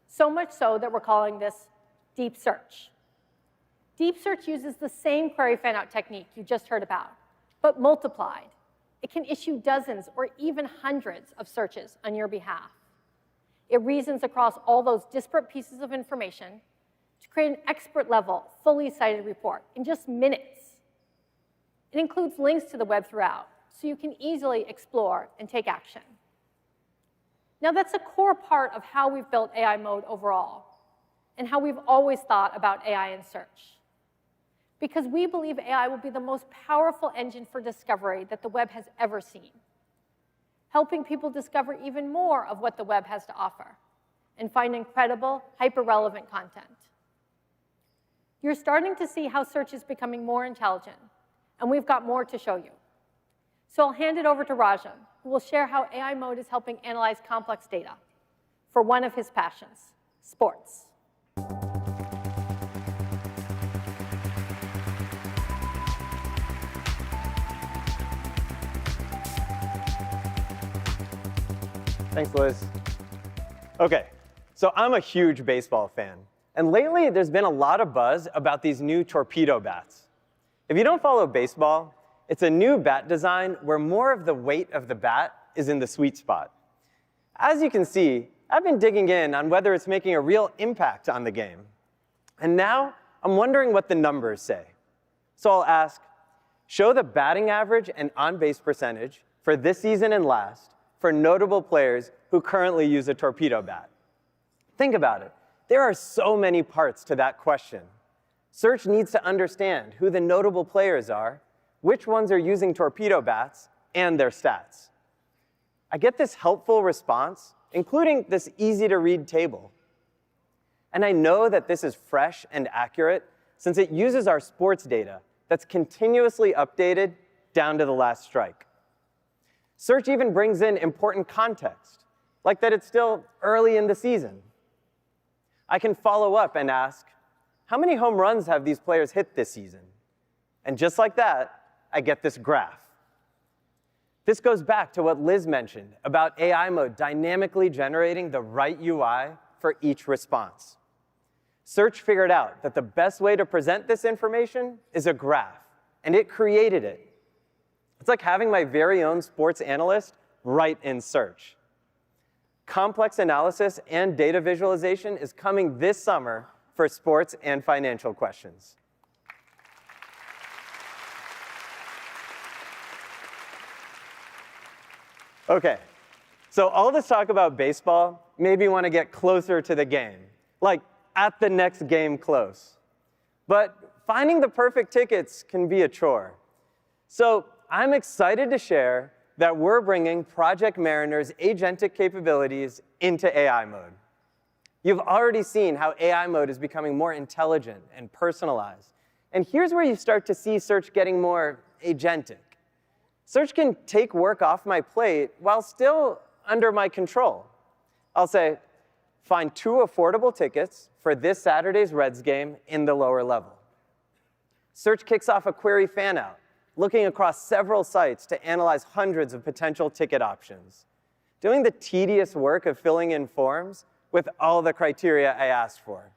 So much so that we're calling this deep search. Deep search uses the same query fan-out technique you just heard about, but multiplied. It can issue dozens or even hundreds of searches on your behalf. It reasons across all those disparate pieces of information to create an expert-level, fully cited report in just minutes. It includes links to the web throughout, so you can easily explore and take action. Now, that's a core part of how we've built AI mode overall, and how we've always thought about AI in search. Because we believe AI will be the most powerful engine for discovery that the web has ever seen, helping people discover even more of what the web has to offer and find incredible, hyper-relevant content. You're starting to see how search is becoming more intelligent, and we've got more to show you. So I'll hand it over to Rajan, who will share how AI mode is helping analyze complex data for one of his passions, sports. Thanks, Liz. OK, so I'm a huge baseball fan. And lately, there's been a lot of buzz about these new torpedo bats. If you don't follow baseball, it's a new bat design where more of the weight of the bat is in the sweet spot. As you can see, I've been digging in on whether it's making a real impact on the game. And now, I'm wondering what the numbers say. So I'll ask, show the batting average and on-base percentage for this season and last for notable players who currently use a torpedo bat. Think about it. There are so many parts to that question. Search needs to understand who the notable players are, which ones are using torpedo bats, and their stats. I get this helpful response, including this easy-to-read table. And I know that this is fresh and accurate since it uses our sports data that's continuously updated down to the last strike. Search even brings in important context, like that it's still early in the season. I can follow up and ask, how many home runs have these players hit this season? And just like that, I get this graph. This goes back to what Liz mentioned about AI mode dynamically generating the right UI for each response. Search figured out that the best way to present this information is a graph, and it created it. It's like having my very own sports analyst right in Search. Complex analysis and data visualization is coming this summer for sports and financial questions. OK, so all this talk about baseball made me want to get closer to the game, like at the next game close. But finding the perfect tickets can be a chore. So I'm excited to share that we're bringing Project Mariner's agentic capabilities into AI mode. You've already seen how AI mode is becoming more intelligent and personalized. And here's where you start to see search getting more agentic. Search can take work off my plate while still under my control. I'll say, find 2 affordable tickets for this Saturday's Reds game in the lower level. Search kicks off a query fan-out, looking across several sites to analyze hundreds of potential ticket options, doing the tedious work of filling in forms with all the criteria I asked for.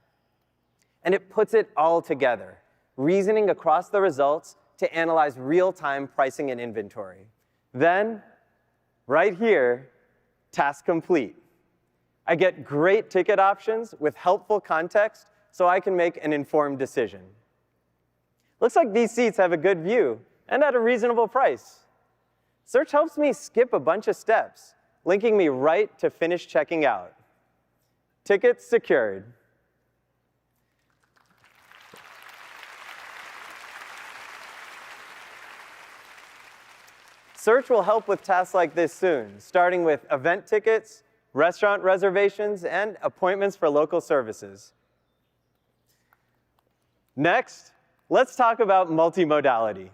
And it puts it all together, reasoning across the results to analyze real-time pricing and inventory. Then, right here, task complete. I get great ticket options with helpful context so I can make an informed decision. Looks like these seats have a good view and at a reasonable price. Search helps me skip a bunch of steps, linking me right to finish checking out. Tickets secured. Search will help with tasks like this soon, starting with event tickets, restaurant reservations, and appointments for local services. Next, let's talk about multimodality.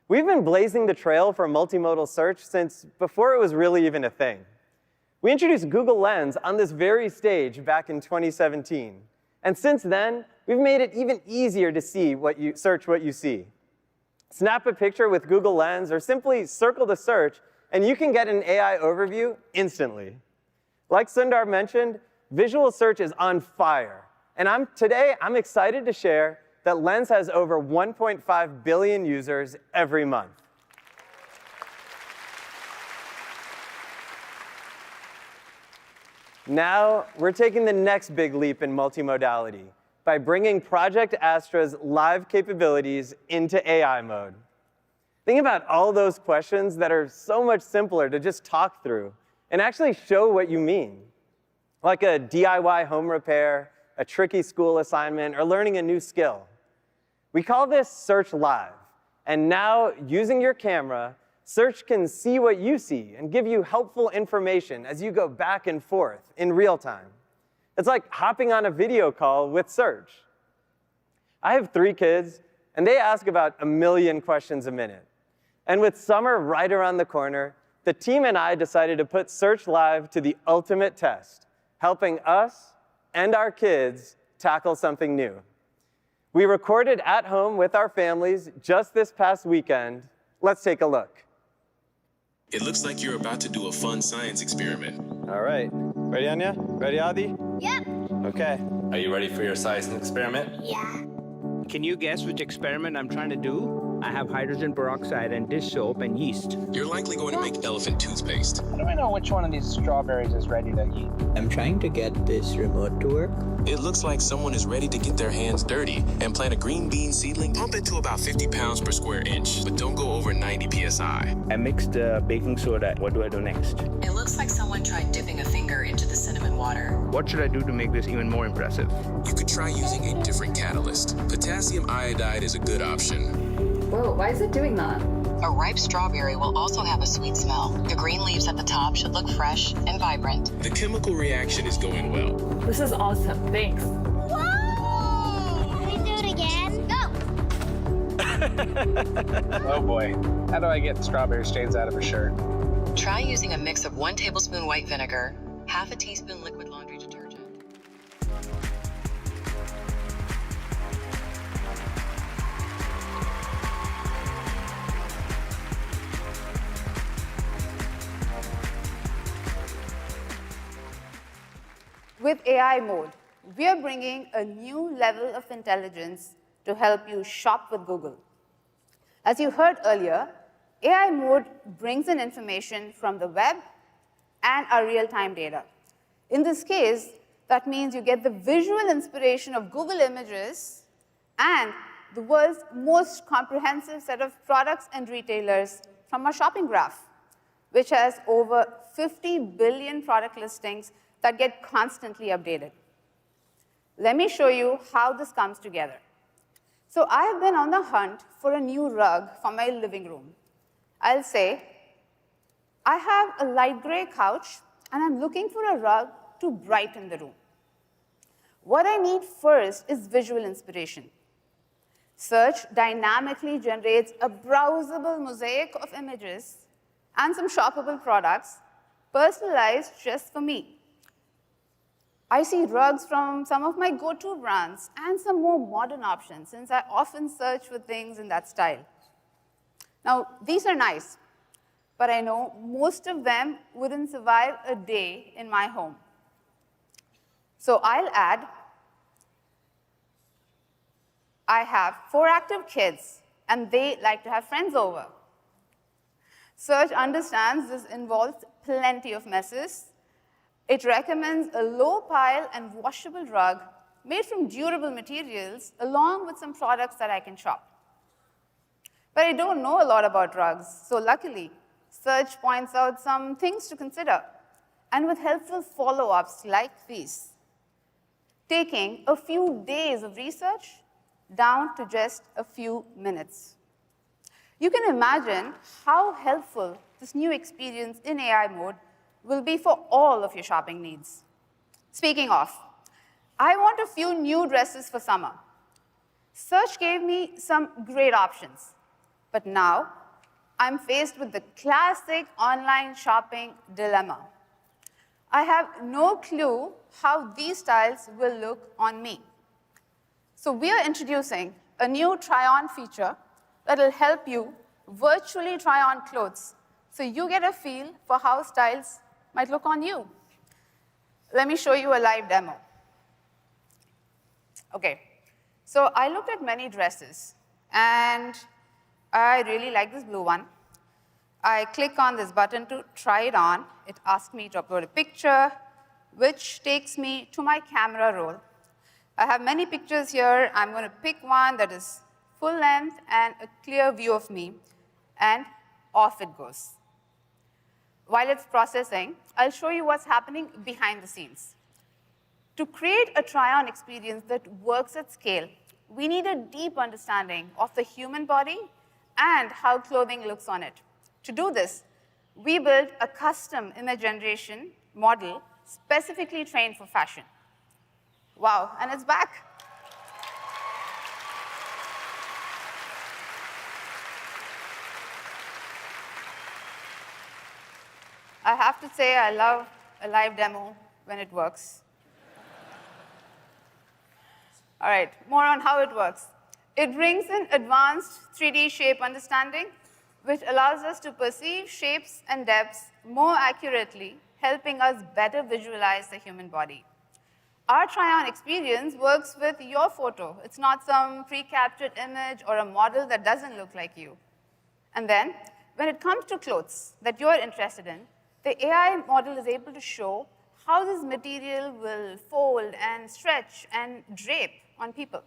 We've been blazing the trail for multimodal search since before it was really even a thing. We introduced Google Lens on this very stage back in 2017. And since then, we've made it even easier to see search what you see. Snap a picture with Google Lens or simply circle the search, and you can get an AI overview instantly. Like Sundar mentioned, visual search is on fire. And today, I'm excited to share that Lens has over 1.5 billion users every month. Now, we're taking the next big leap in multimodality by bringing Project Astra's live capabilities into AI mode. Think about all those questions that are so much simpler to just talk through and actually show what you mean, like a DIY home repair, a tricky school assignment, or learning a new skill. We call this Search Live. And now, using your camera, Search can see what you see and give you helpful information as you go back and forth in real time. It's like hopping on a video call with Search. I have 3 kids, and they ask about 1 million questions a minute. And with summer right around the corner, the team and I decided to put Search Live to the ultimate test, helping us and our kids tackle something new. We recorded at home with our families just this past weekend. Let's take a look. It looks like you're about to do a fun science experiment. All right. Ready, Anya? Ready, Adi? Yep. Okay. Are you ready for your science experiment? Yeah. Can you guess which experiment I'm trying to do? I have hydrogen peroxide and dish soap and yeast. You're likely going to make elephant toothpaste. How do I know which one of these strawberries is ready to eat? I'm trying to get this remote to work. It looks like someone is ready to get their hands dirty and plant a green bean seedling. Pump it to about 50 pounds per square inch, but don't go over 90 psi. I mixed baking soda. What do I do next? It looks like someone tried dipping a finger into the cinnamon water. What should I do to make this even more impressive? You could try using a different catalyst. Potassium iodide is a good option. Whoa, why is it doing that? A ripe strawberry will also have a sweet smell. The green leaves at the top should look fresh and vibrant. The chemical reaction is going well. This is awesome. Thanks. Whoa! Can we do it again? Go! Oh boy. How do I get strawberry stains out of her shirt? Try using a mix of 1 tablespoon white vinegar, half a teaspoon liquid laundry detergent. With AI mode, we are bringing a new level of intelligence to help you shop with Google. As you heard earlier, AI mode brings in information from the web and our real-time data. In this case, that means you get the visual inspiration of Google Images and the world's most comprehensive set of products and retailers from our shopping graph, which has over 50 billion product listings that get constantly updated. Let me show you how this comes together. So I have been on the hunt for a new rug for my living room. I'll say, I have a light gray couch, and I'm looking for a rug to brighten the room. What I need first is visual inspiration. Search dynamically generates a browsable mosaic of images and some shoppable products personalized just for me. I see rugs from some of my go-to brands and some more modern options, since I often search for things in that style. Now, these are nice, but I know most of them wouldn't survive a day in my home. So I'll add, I have 4 active kids, and they like to have friends over. Search understands this involves plenty of messes. It recommends a low-pile and washable rug made from durable materials, along with some products that I can shop. But I don't know a lot about rugs, so luckily, Search points out some things to consider, and with helpful follow-ups like these, taking a few days of research down to just a few minutes. You can imagine how helpful this new experience in AI mode will be for all of your shopping needs. Speaking of, I want a few new dresses for summer. Search gave me some great options, but now I'm faced with the classic online shopping dilemma. I have no clue how these styles will look on me. So we are introducing a new try-on feature that will help you virtually try on clothes so you get a feel for how styles might look on you. Let me show you a live demo. Okay, so I looked at many dresses, and I really like this blue one. I click on this button to try it on. It asks me to upload a picture, which takes me to my camera roll. I have many pictures here. I'm going to pick one that is full length and a clear view of me, and off it goes. While it's processing, I'll show you what's happening behind the scenes. To create a try-on experience that works at scale, we need a deep understanding of the human body and how clothing looks on it. To do this, we built a custom image generation model specifically trained for fashion. Wow, and it's back. I have to say, I love a live demo when it works. All right, more on how it works. It brings in advanced 3D shape understanding, which allows us to perceive shapes and depths more accurately, helping us better visualize the human body. Our try-on experience works with your photo. It's not some pre-captured image or a model that doesn't look like you. And then, when it comes to clothes that you're interested in, the AI model is able to show how this material will fold and stretch and drape on people.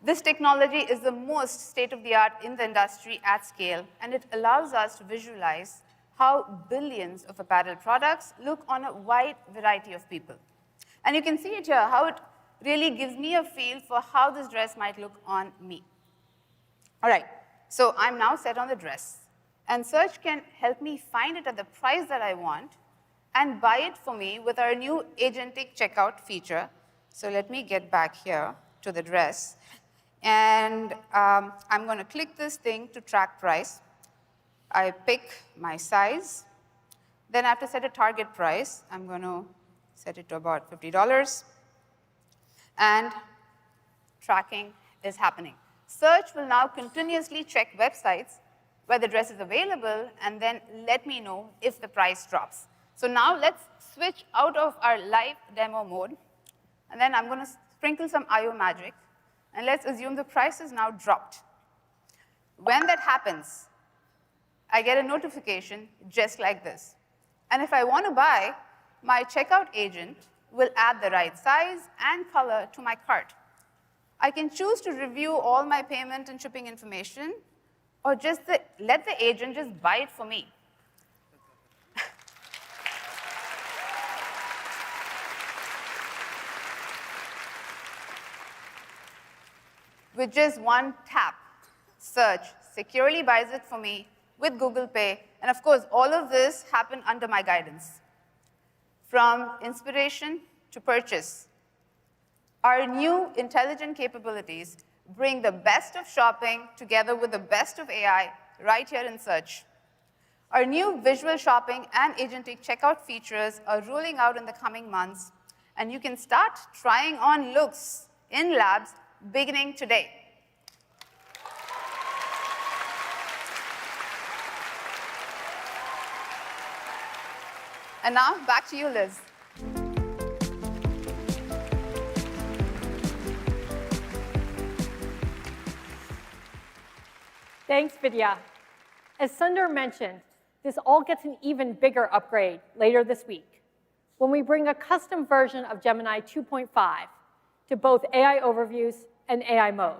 This technology is the most state-of-the-art in the industry at scale, and it allows us to visualize how billions of apparel products look on a wide variety of people. And you can see it here, how it really gives me a feel for how this dress might look on me. All right, so I'm now set on the dress. And Search can help me find it at the price that I want and buy it for me with our new agentic checkout feature. So let me get back here to the dress. And I'm going to click this thing to track price. I pick my size. Then I have to set a target price. I'm going to set it to about $50. And tracking is happening. Search will now continuously check websites where the dress is available, and then let me know if the price drops. So now let's switch out of our live demo mode, and then I'm going to sprinkle some IO magic, and let's assume the price is now dropped. When that happens, I get a notification just like this. And if I want to buy, my checkout agent will add the right size and color to my cart. I can choose to review all my payment and shipping information, or just let the agent just buy it for me. With just one tap, Search securely buys it for me with Google Pay, and of course, all of this happened under my guidance. From inspiration to purchase, our new intelligent capabilities bring the best of shopping together with the best of AI right here in Search. Our new visual shopping and agentic checkout features are rolling out in the coming months, and you can start trying on looks in labs beginning today. And now, back to you, Liz. Thanks, Vidya. As Sundar mentioned, this all gets an even bigger upgrade later this week when we bring a custom version of Gemini 2.5 to both AI Overviews and AI Mode.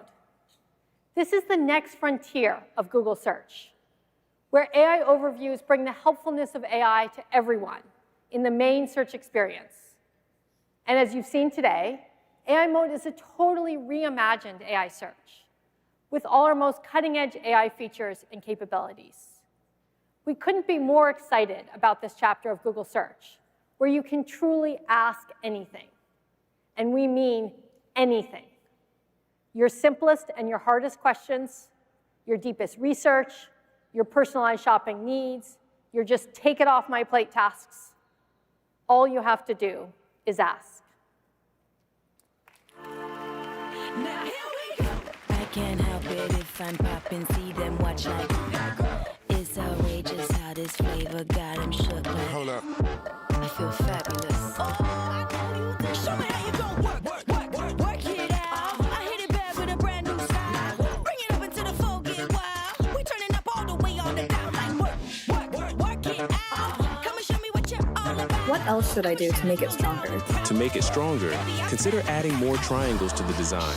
This is the next frontier of Google Search, where AI Overviews bring the helpfulness of AI to everyone in the main search experience. And as you've seen today, AI Mode is a totally reimagined AI search with all our most cutting-edge AI features and capabilities. We couldn't be more excited about this chapter of Google Search, where you can truly ask anything. And we mean anything. Your simplest and your hardest questions, your deepest research, your personalized shopping needs, your just take it off my plate tasks. All you have to do is ask. Now here we go. I can't help it if I'm popping, see them watch like it's outrageous how this flavor got him shook like. Hold up. I feel fabulous. Oh, I know you do. Show me how you gon' work it out. I hit it back with a brand new style. Bring it up into the flow, get wild. We turning up all the way on the down like work it out. Come and show me what you're all about. What else should I do to make it stronger? To make it stronger, consider adding more triangles to the design.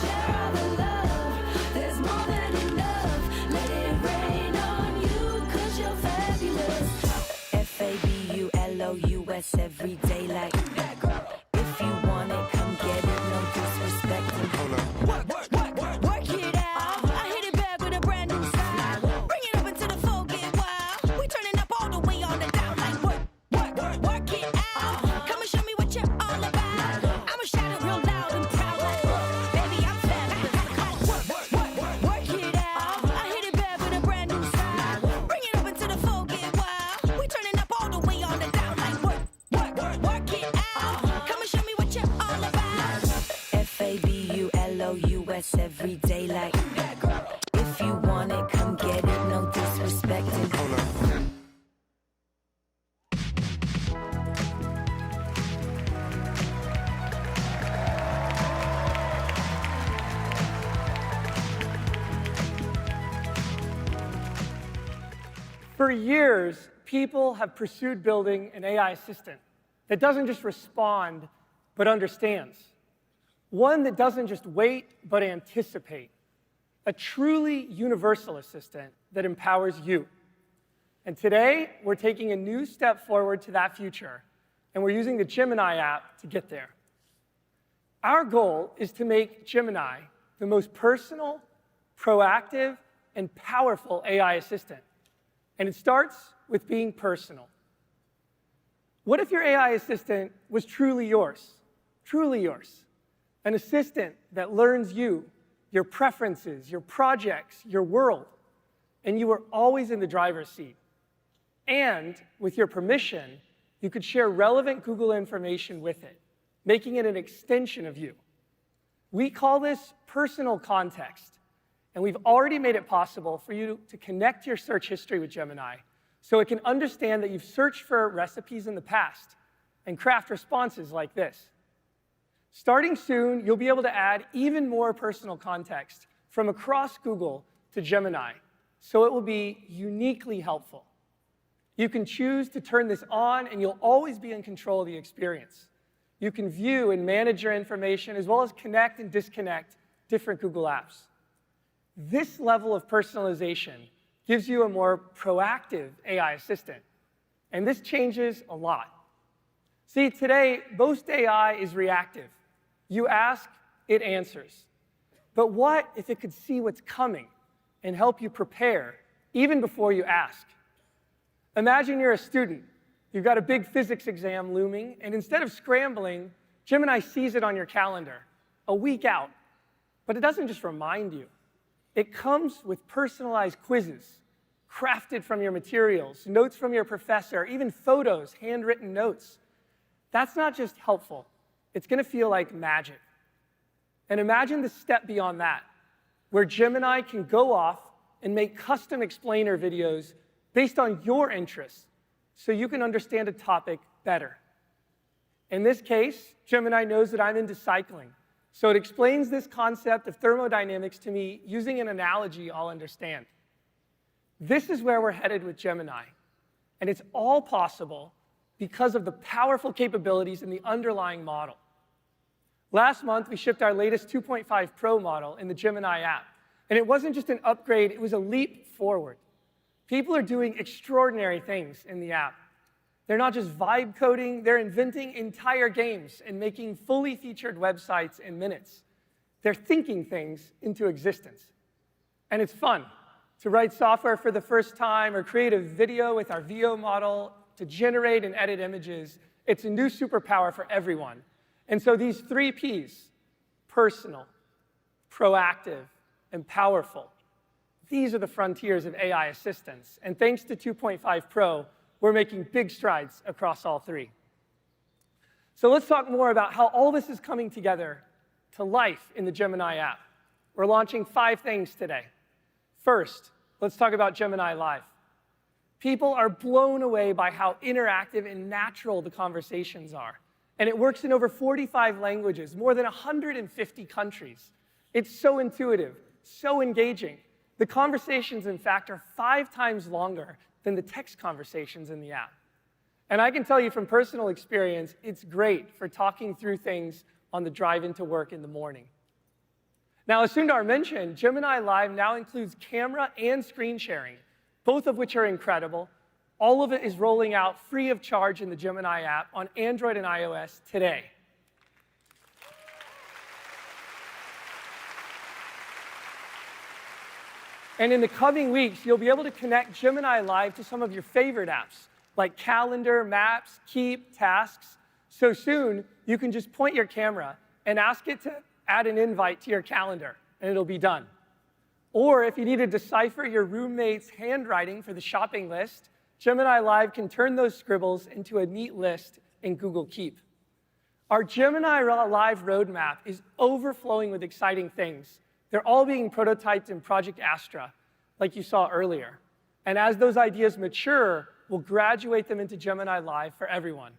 FABULOUS every day like if you want it, come get it, no disrespecting. Work it out. I hit it back with a brand new style. Bring it up into the flow, get wild. We turning up all the way on the down like work it out. Come and show me what you're all about. I'ma shout it real loud and proud like, baby, I'm fabulous. Work it out. I hit it back with a brand new style. Bring it up into the flow, get wild. We turning up all the way on the down like work it out. Come and show me what you're all about. FABULOUS every day like if you want it, come get it, no disrespecting. For years, people have pursued building an AI assistant that doesn't just respond, but understands. One that doesn't just wait, but anticipate. A truly universal assistant that empowers you. And today, we're taking a new step forward to that future, and we're using the Gemini app to get there. Our goal is to make Gemini the most personal, proactive, and powerful AI assistant. And it starts with being personal. What if your AI assistant was truly yours? Truly yours. An assistant that learns you, your preferences, your projects, your world, and you were always in the driver's seat. And with your permission, you could share relevant Google information with it, making it an extension of you. We call this personal context. And we've already made it possible for you to connect your search history with Gemini so it can understand that you've searched for recipes in the past and craft responses like this. Starting soon, you'll be able to add even more personal context from across Google to Gemini, so it will be uniquely helpful. You can choose to turn this on, and you'll always be in control of the experience. You can view and manage your information, as well as connect and disconnect different Google apps. This level of personalization gives you a more proactive AI assistant, and this changes a lot. See, today, most AI is reactive. You ask, it answers. But what if it could see what's coming and help you prepare even before you ask. Imagine you're a student. You've got a big physics exam looming, and instead of scrambling, Gemini sees it on your calendar, a week out. But it doesn't just remind you. It comes with personalized quizzes, crafted from your materials, notes from your professor, even photos, handwritten notes. That's not just helpful. It's going to feel like magic. And imagine the step beyond that, where Gemini can go off and make custom explainer videos based on your interests so you can understand a topic better. In this case, Gemini knows that I'm into cycling, so it explains this concept of thermodynamics to me using an analogy I'll understand. This is where we're headed with Gemini, and it's all possible because of the powerful capabilities in the underlying model. Last month, we shipped our latest 2.5 Pro model in the Gemini app, and it wasn't just an upgrade, it was a leap forward. People are doing extraordinary things in the app. They're not just vibe coding, they're inventing entire games and making fully featured websites in minutes. They're thinking things into existence. And it's fun to write software for the first time or create a video with our VO model, to generate and edit images. It's a new superpower for everyone. And so these 3 Ps, personal, proactive, and powerful, these are the frontiers of AI assistance. And thanks to 2.5 Pro, we're making big strides across all 3. So let's talk more about how all this is coming together to life in the Gemini app. We're launching 5 things today. First, let's talk about Gemini Live. People are blown away by how interactive and natural the conversations are. And it works in over 45 languages, more than 150 countries. It's so intuitive, so engaging. The conversations, in fact, are 5 times longer than the text conversations in the app. And I can tell you from personal experience, it's great for talking through things on the drive into work in the morning. Now, as Sundar mentioned, Gemini Live now includes camera and screen sharing, both of which are incredible. All of it is rolling out free of charge in the Gemini app on Android and iOS today. And in the coming weeks, you'll be able to connect Gemini Live to some of your favorite apps, like Calendar, Maps, Keep, Tasks. So soon, you can just point your camera and ask it to add an invite to your calendar, and it'll be done. Or if you need to decipher your roommate's handwriting for the shopping list, Gemini Live can turn those scribbles into a neat list in Google Keep. Our Gemini Live roadmap is overflowing with exciting things. They're all being prototyped in Project Astra, like you saw earlier. And as those ideas mature, we'll graduate them into Gemini Live for everyone.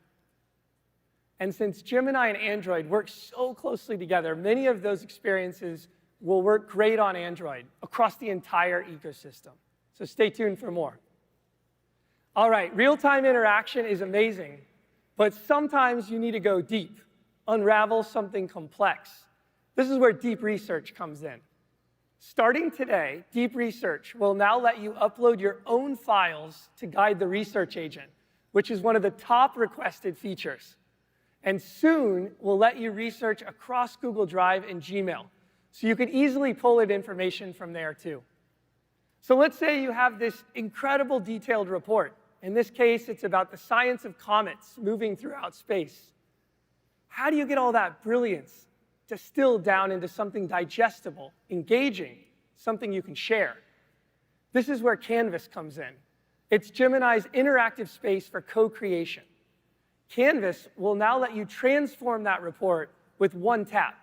And since Gemini and Android work so closely together, many of those experiences will work great on Android across the entire ecosystem. So stay tuned for more. All right, real-time interaction is amazing, but sometimes you need to go deep, unravel something complex. This is where deep research comes in. Starting today, deep research will now let you upload your own files to guide the research agent, which is one of the top requested features. And soon, we'll let you research across Google Drive and Gmail, so you can easily pull in information from there too. So let's say you have this incredible detailed report. In this case, it's about the science of comets moving throughout space. How do you get all that brilliance distilled down into something digestible, engaging, something you can share? This is where Canvas comes in. It's Gemini's interactive space for co-creation. Canvas will now let you transform that report with one tap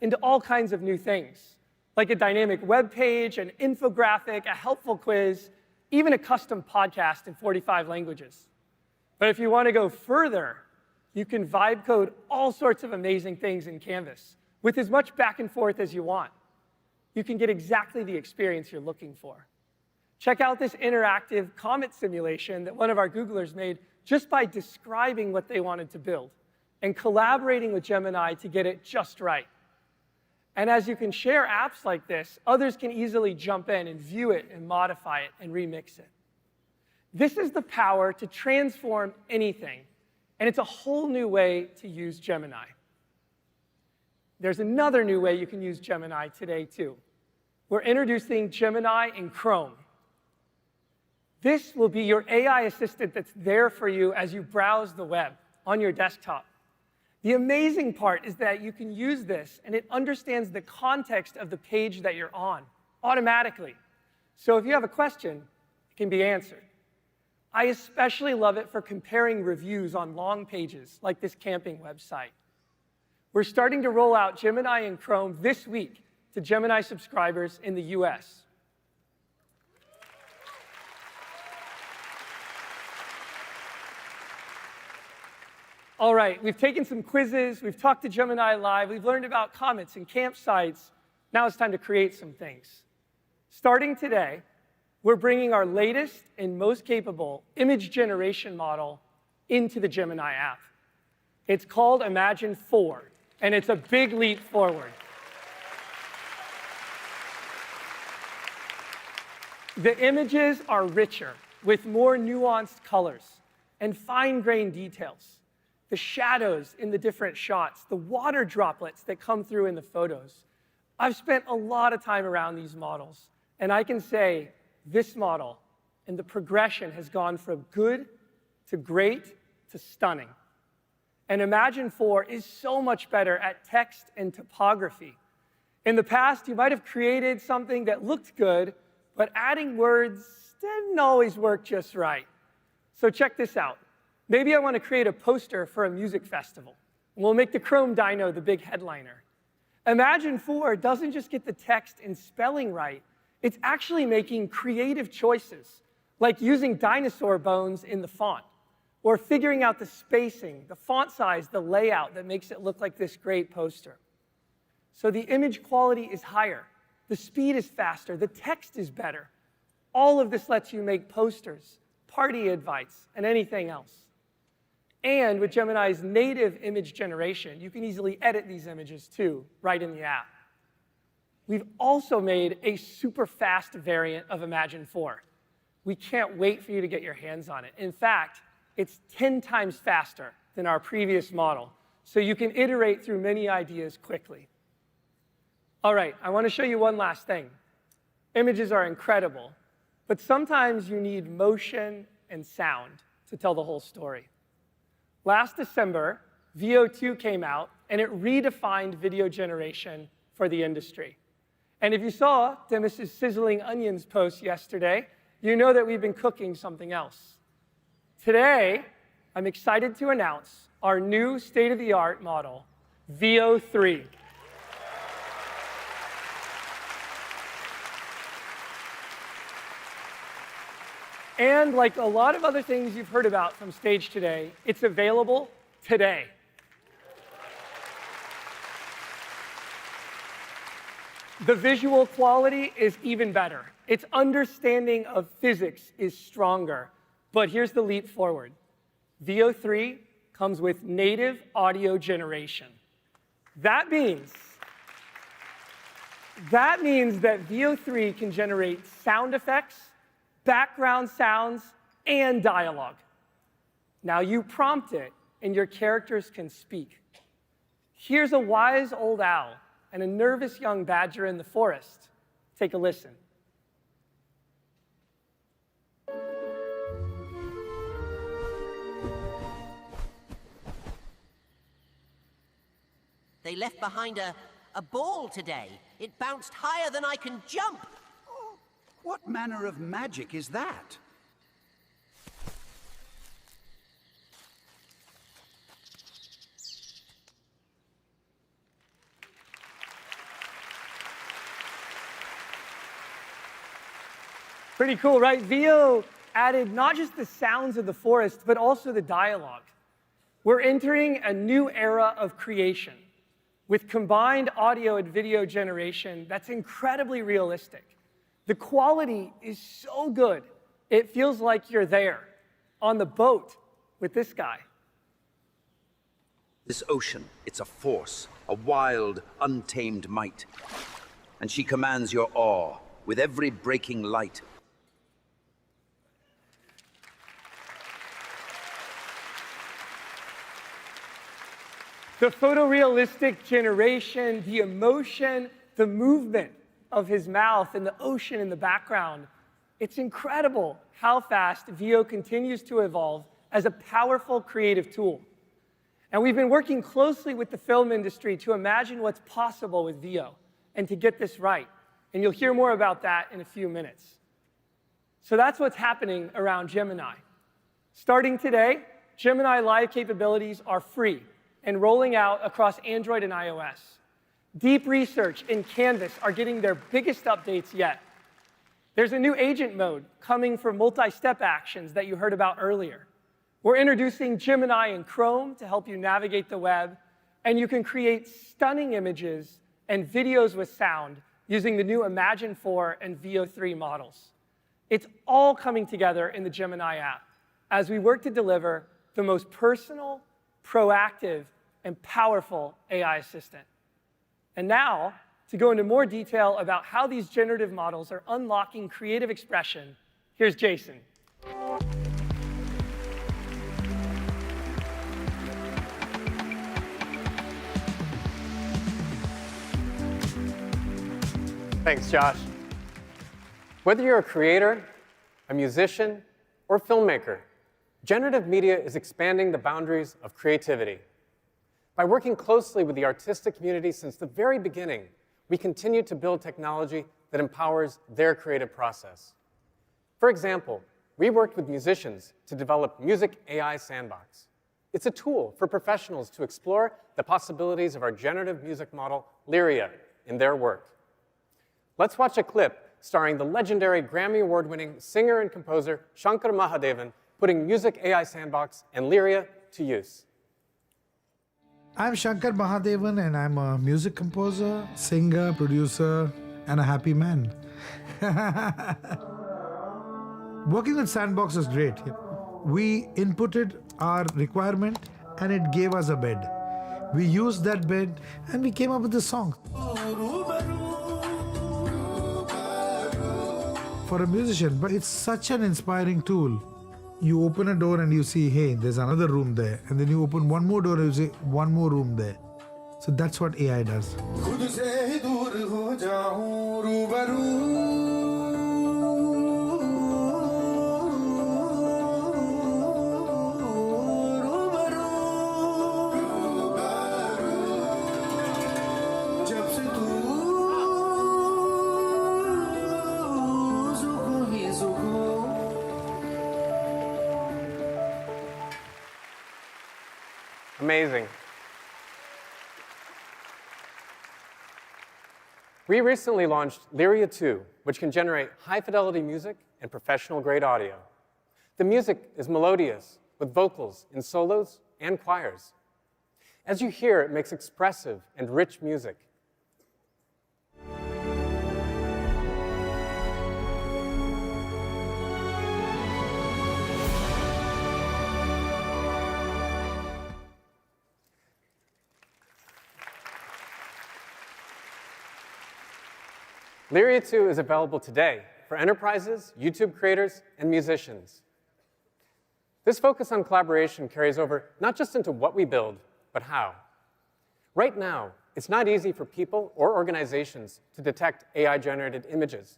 into all kinds of new things, like a dynamic web page, an infographic, a helpful quiz, even a custom podcast in 45 languages. But if you want to go further, you can vibe code all sorts of amazing things in Canvas with as much back and forth as you want. You can get exactly the experience you're looking for. Check out this interactive comet simulation that one of our Googlers made just by describing what they wanted to build and collaborating with Gemini to get it just right. And as you can share apps like this, others can easily jump in and view it and modify it and remix it. This is the power to transform anything, and it's a whole new way to use Gemini. There's another new way you can use Gemini today, too. We're introducing Gemini in Chrome. This will be your AI assistant that's there for you as you browse the web on your desktop. The amazing part is that you can use this, and it understands the context of the page that you're on automatically. So if you have a question, it can be answered. I especially love it for comparing reviews on long pages, like this camping website. We're starting to roll out Gemini in Chrome this week to Gemini subscribers in the US. All right, we've taken some quizzes, we've talked to Gemini Live, we've learned about comments and campsites. Now it's time to create some things. Starting today, we're bringing our latest and most capable image generation model into the Gemini app. It's called Imagen 4, and it's a big leap forward. The images are richer, with more nuanced colors and fine-grained details. The shadows in the different shots, the water droplets that come through in the photos. I've spent a lot of time around these models, and I can say this model and the progression has gone from good to great to stunning. And Imagen 4 is so much better at text and typography. In the past, you might have created something that looked good, but adding words didn't always work just right. So check this out. Maybe I want to create a poster for a music festival. And we'll make the Chrome Dino the big headliner. Imagen 4 doesn't just get the text and spelling right, it's actually making creative choices, like using dinosaur bones in the font, or figuring out the spacing, the font size, the layout that makes it look like this great poster. So the image quality is higher, the speed is faster, the text is better. All of this lets you make posters, party invites, and anything else. And with Gemini's native image generation, you can easily edit these images too, right in the app. We've also made a super fast variant of Imagen 4. We can't wait for you to get your hands on it. In fact, it's 10 times faster than our previous model, so you can iterate through many ideas quickly. All right, I want to show you one last thing. Images are incredible, but sometimes you need motion and sound to tell the whole story. Last December, VO2 came out, and it redefined video generation for the industry. And if you saw Demis's Sizzling Onions post yesterday, you know that we've been cooking something else. Today, I'm excited to announce our new state-of-the-art model, VO3. And like a lot of other things you've heard about from stage today, it's available today. The visual quality is even better. Its understanding of physics is stronger. But here's the leap forward. VO3 comes with native audio generation. That means that VO3 can generate sound effects, background sounds, and dialogue. Now you prompt it, and your characters can speak. Here's a wise old owl and a nervous young badger in the forest. Take a listen. They left behind a ball today. It bounced higher than I can jump. What manner of magic is that? Pretty cool, right? VO added not just the sounds of the forest, but also the dialogue. We're entering a new era of creation with combined audio and video generation that's incredibly realistic. The quality is so good, it feels like you're there, on the boat with this guy. This ocean, it's a force, a wild, untamed might. And she commands your awe with every breaking light. The photorealistic generation, the emotion, the movement of his mouth and the ocean in the background, it's incredible how fast VO continues to evolve as a powerful creative tool. And we've been working closely with the film industry to imagine what's possible with VO and to get this right. And you'll hear more about that in a few minutes. So that's what's happening around Gemini. Starting today, Gemini Live capabilities are free and rolling out across Android and iOS. Deep Research and Canvas are getting their biggest updates yet. There's a new agent mode coming for multi-step actions that you heard about earlier. We're introducing Gemini in Chrome to help you navigate the web, and you can create stunning images and videos with sound using the new Imagine 4 and Veo 3 models. It's all coming together in the Gemini app as we work to deliver the most personal, proactive, and powerful AI assistant. And now, to go into more detail about how these generative models are unlocking creative expression, here's Jason. Thanks, Josh. Whether you're a creator, a musician, or filmmaker, generative media is expanding the boundaries of creativity. By working closely with the artistic community since the very beginning, we continue to build technology that empowers their creative process. For example, we worked with musicians to develop Music AI Sandbox. It's a tool for professionals to explore the possibilities of our generative music model, Lyria, in their work. Let's watch a clip starring the legendary Grammy Award-winning singer and composer Shankar Mahadevan putting Music AI Sandbox and Lyria to use. I'm Shankar Mahadevan, and I'm a music composer, singer, producer, and a happy man. Working with Sandbox is great. We inputted our requirement, and it gave us a bed. We used that bed, and we came up with this song. For a musician, but it's such an inspiring tool. You open a door and you see, hey, there's another room there. And then you open one more door and you see one more room there. So that's what AI does. Amazing. We recently launched Lyria 2, which can generate high-fidelity music and professional-grade audio. The music is melodious, with vocals in solos and choirs. As you hear, it makes expressive and rich music. Lyria 2 is available today for enterprises, YouTube creators, and musicians. This focus on collaboration carries over not just into what we build, but how. Right now, it's not easy for people or organizations to detect AI-generated images.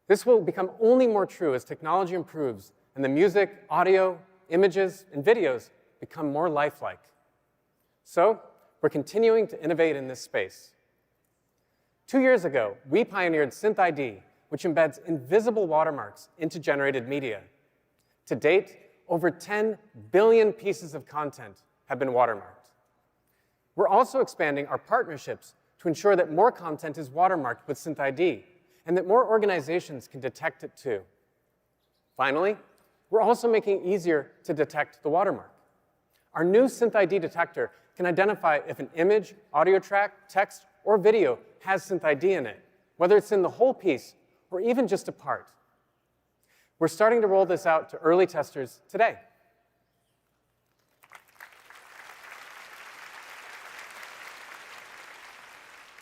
This will become only more true as technology improves and the music, audio, images, and videos become more lifelike. So, we're continuing to innovate in this space. 2 years ago, we pioneered SynthID, which embeds invisible watermarks into generated media. To date, over 10 billion pieces of content have been watermarked. We're also expanding our partnerships to ensure that more content is watermarked with SynthID, and that more organizations can detect it too. Finally, we're also making it easier to detect the watermark. Our new SynthID detector can identify if an image, audio track, text, or video has SynthID in it, whether it's in the whole piece or even just a part. We're starting to roll this out to early testers today.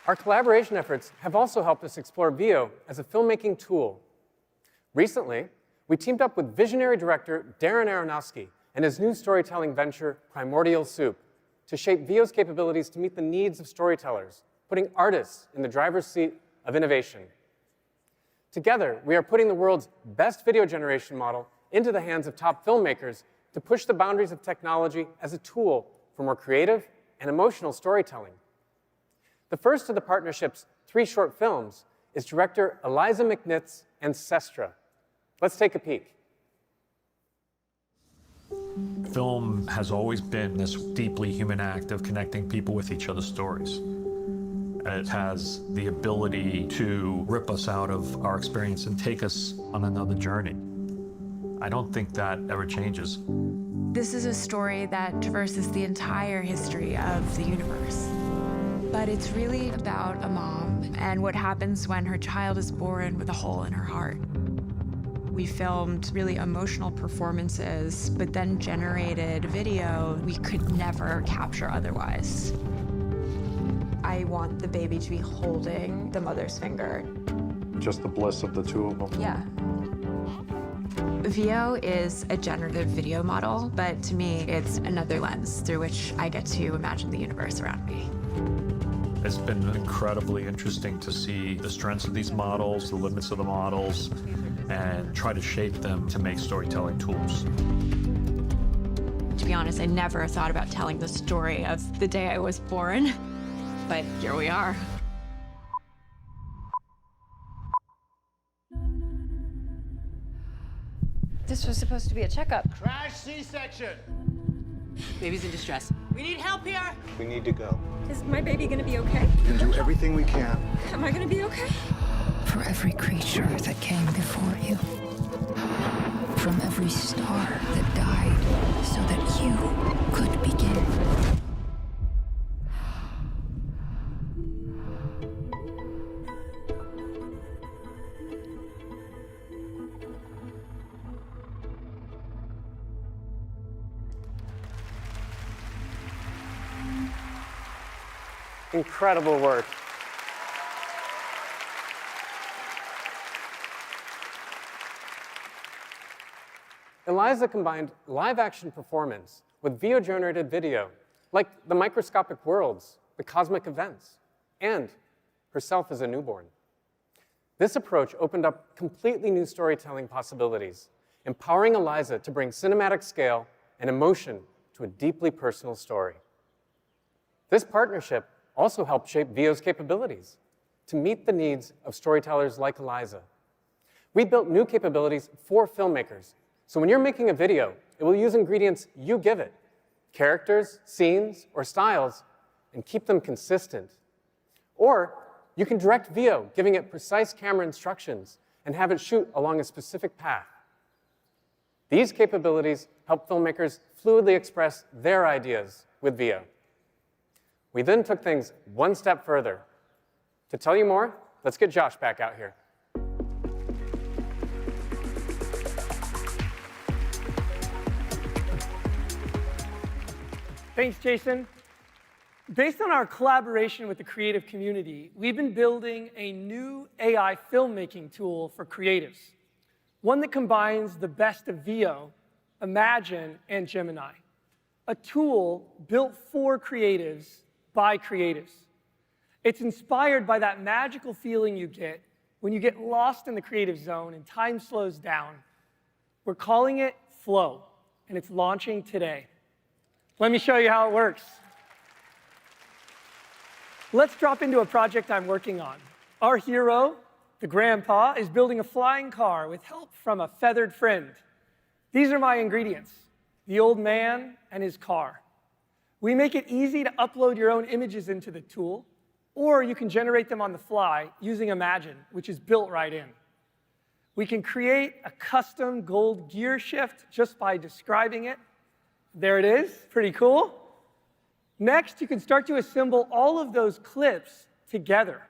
Our collaboration efforts have also helped us explore Veo as a filmmaking tool. Recently, we teamed up with visionary director Darren Aronofsky and his new storytelling venture, Primordial Soup, to shape Veo's capabilities to meet the needs of storytellers, putting artists in the driver's seat of innovation. Together, we are putting the world's best video generation model into the hands of top filmmakers to push the boundaries of technology as a tool for more creative and emotional storytelling. The first of the partnership's 3 short films is director Eliza McNitt's Ancestra. Let's take a peek. Film has always been this deeply human act of connecting people with each other's stories. And it has the ability to rip us out of our experience and take us on another journey. I don't think that ever changes. This is a story that traverses the entire history of the universe. But it's really about a mom and what happens when her child is born with a hole in her heart. We filmed really emotional performances, but then generated video we could never capture otherwise. I want the baby to be holding the mother's finger. Just the bliss of the two of them. Yeah. VO is a generative video model, but to me, it's another lens through which I get to imagine the universe around me. It's been incredibly interesting to see the strengths of these models, the limits of the models, and try to shape them to make storytelling tools. To be honest, I never thought about telling the story of the day I was born, but here we are. This was supposed to be a checkup. Crash C-section. Baby's in distress. We need help here. We need to go. Is my baby gonna be okay? We can do everything we can. Am I gonna be okay? For every creature that came before you, from every star that died so that you could begin. Incredible work. Eliza combined live-action performance with VO-generated video, like the microscopic worlds, the cosmic events, and herself as a newborn. This approach opened up completely new storytelling possibilities, empowering Eliza to bring cinematic scale and emotion to a deeply personal story. This partnership also helped shape VO's capabilities to meet the needs of storytellers like Eliza. We built new capabilities for filmmakers, so when you're making a video, it will use ingredients you give it, characters, scenes, or styles, and keep them consistent. Or you can direct VO, giving it precise camera instructions, and have it shoot along a specific path. These capabilities help filmmakers fluidly express their ideas with VO. We then took things one step further. To tell you more, let's get Josh back out here. Thanks, Jason. Based on our collaboration with the creative community, we've been building a new AI filmmaking tool for creatives, one that combines the best of VO, Imagine, and Gemini, a tool built for creatives by creatives. It's inspired by that magical feeling you get when you get lost in the creative zone and time slows down. We're calling it Flow, and it's launching today. Let me show you how it works. Let's drop into a project I'm working on. Our hero, the grandpa, is building a flying car with help from a feathered friend. These are my ingredients, the old man and his car. We make it easy to upload your own images into the tool, or you can generate them on the fly using Imagine, which is built right in. We can create a custom gold gear shift just by describing it. There it is, pretty cool. Next, you can start to assemble all of those clips together.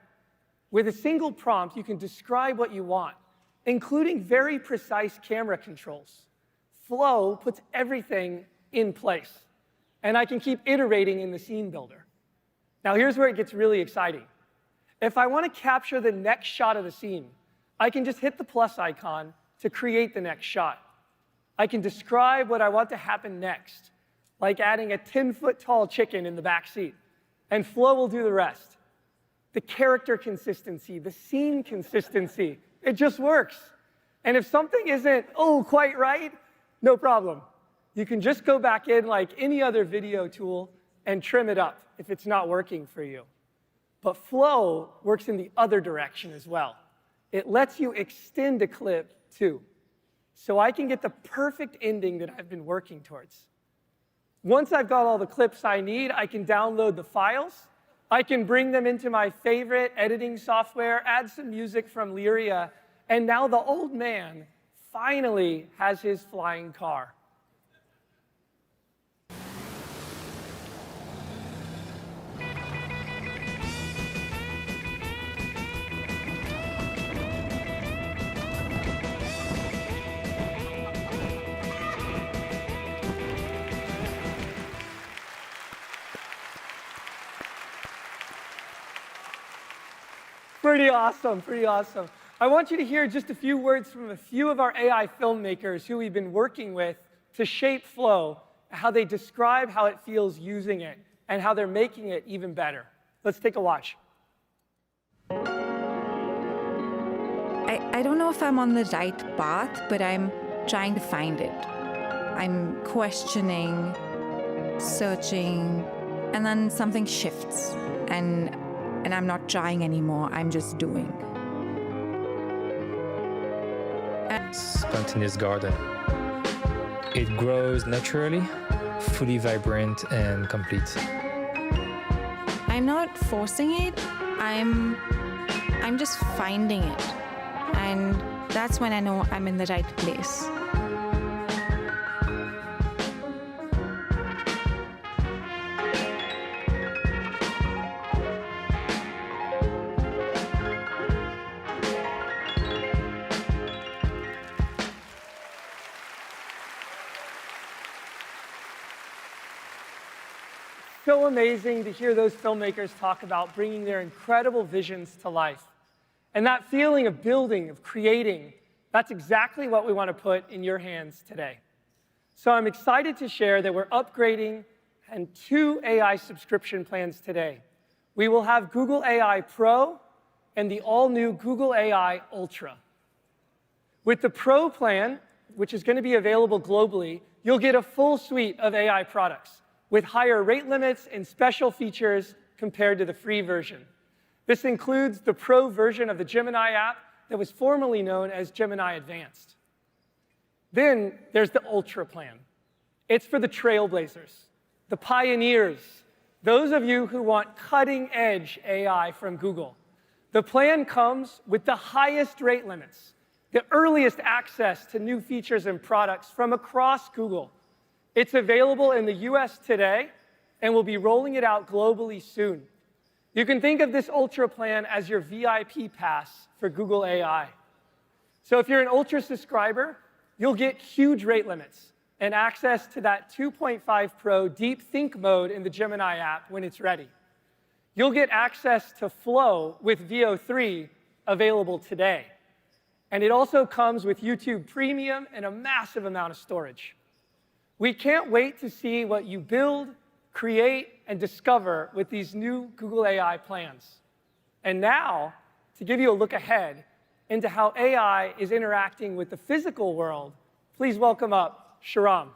With a single prompt, you can describe what you want, including very precise camera controls. Flow puts everything in place, and I can keep iterating in the scene builder. Now, here's where it gets really exciting. If I want to capture the next shot of the scene, I can just hit the plus icon to create the next shot. I can describe what I want to happen next, like adding a 10-foot-tall chicken in the back seat, and Flow will do the rest. The character consistency, the scene consistency, It just works. And if something isn't, quite right, no problem. You can just go back in like any other video tool and trim it up if it's not working for you. But Flow works in the other direction as well. It lets you extend a clip too. So I can get the perfect ending that I've been working towards. Once I've got all the clips I need, I can download the files. I can bring them into my favorite editing software, add some music from Lyria, and now the old man finally has his flying car. Pretty awesome, pretty awesome. I want you to hear just a few words from a few of our AI filmmakers who we've been working with to shape Flow, how they describe how it feels using it, and how they're making it even better. Let's take a watch. I don't know if I'm on the right path, but I'm trying to find it. I'm questioning, searching, and then something shifts, and I'm not trying anymore, I'm just doing. Spontaneous garden. It grows naturally, fully vibrant and complete. I'm not forcing it, I'm just finding it. And that's when I know I'm in the right place. So amazing to hear those filmmakers talk about bringing their incredible visions to life. And that feeling of building, of creating, that's exactly what we want to put in your hands today. So I'm excited to share that we're upgrading and 2 AI subscription plans today. We will have Google AI Pro and the all-new Google AI Ultra. With the Pro plan, which is going to be available globally, you'll get a full suite of AI products with higher rate limits and special features compared to the free version. This includes the Pro version of the Gemini app that was formerly known as Gemini Advanced. Then there's the Ultra plan. It's for the trailblazers, the pioneers, those of you who want cutting-edge AI from Google. The plan comes with the highest rate limits, the earliest access to new features and products from across Google. It's available in the US today, and we'll be rolling it out globally soon. You can think of this Ultra plan as your VIP pass for Google AI. So if you're an Ultra subscriber, you'll get huge rate limits and access to that 2.5 Pro Deep Think mode in the Gemini app when it's ready. You'll get access to Flow with VO3 available today. And it also comes with YouTube Premium and a massive amount of storage. We can't wait to see what you build, create, and discover with these new Google AI plans. And now, to give you a look ahead into how AI is interacting with the physical world, please welcome up Shahram.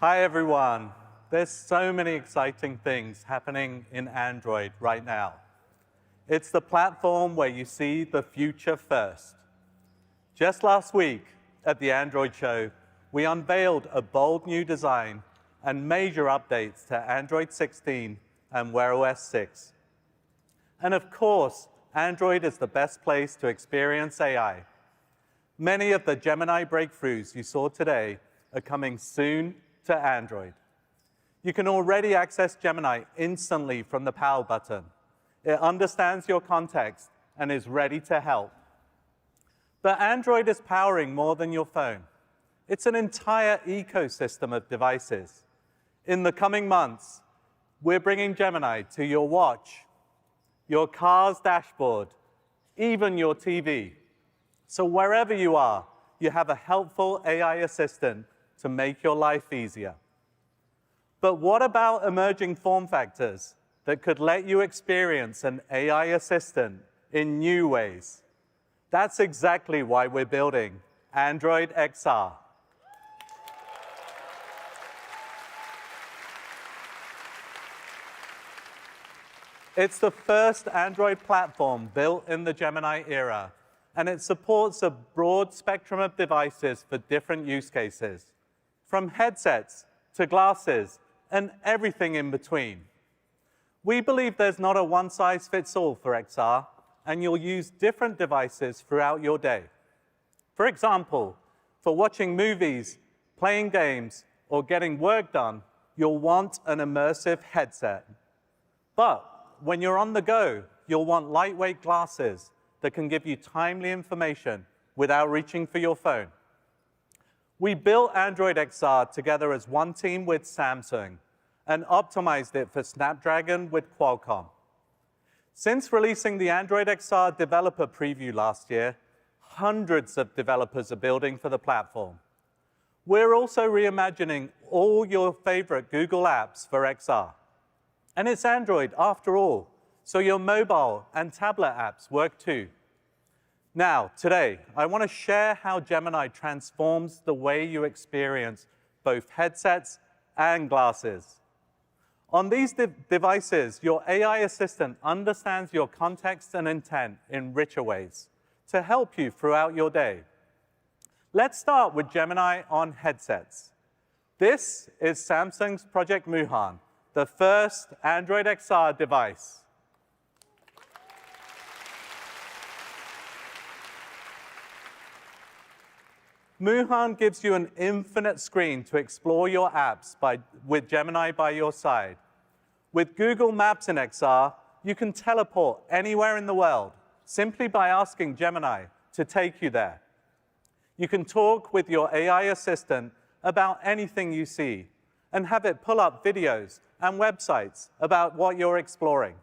Hi, everyone. There's so many exciting things happening in Android right now. It's the platform where you see the future first. Just last week at the Android show, we unveiled a bold new design and major updates to Android 16 and Wear OS 6. And of course, Android is the best place to experience AI. Many of the Gemini breakthroughs you saw today are coming soon to Android. You can already access Gemini instantly from the Power button. It understands your context and is ready to help. But Android is powering more than your phone. It's an entire ecosystem of devices. In the coming months, we're bringing Gemini to your watch, your car's dashboard, even your TV. So wherever you are, you have a helpful AI assistant to make your life easier. But what about emerging form factors that could let you experience an AI assistant in new ways? That's exactly why we're building Android XR. It's the first Android platform built in the Gemini era, and it supports a broad spectrum of devices for different use cases, from headsets to glasses and everything in between. We believe there's not a one-size-fits-all for XR, and you'll use different devices throughout your day. For example, for watching movies, playing games, or getting work done, you'll want an immersive headset. But when you're on the go, you'll want lightweight glasses that can give you timely information without reaching for your phone. We built Android XR together as one team with Samsung and optimized it for Snapdragon with Qualcomm. Since releasing the Android XR developer preview last year, hundreds of developers are building for the platform. We're also reimagining all your favorite Google apps for XR. And it's Android after all, so your mobile and tablet apps work too. Now, today, I want to share how Gemini transforms the way you experience both headsets and glasses. On these devices, your AI assistant understands your context and intent in richer ways to help you throughout your day. Let's start with Gemini on headsets. This is Samsung's Project Muhan, the first Android XR device. Muhan gives you an infinite screen to explore your apps with Gemini by your side. With Google Maps in XR, you can teleport anywhere in the world simply by asking Gemini to take you there. You can talk with your AI assistant about anything you see and have it pull up videos and websites about what you're exploring.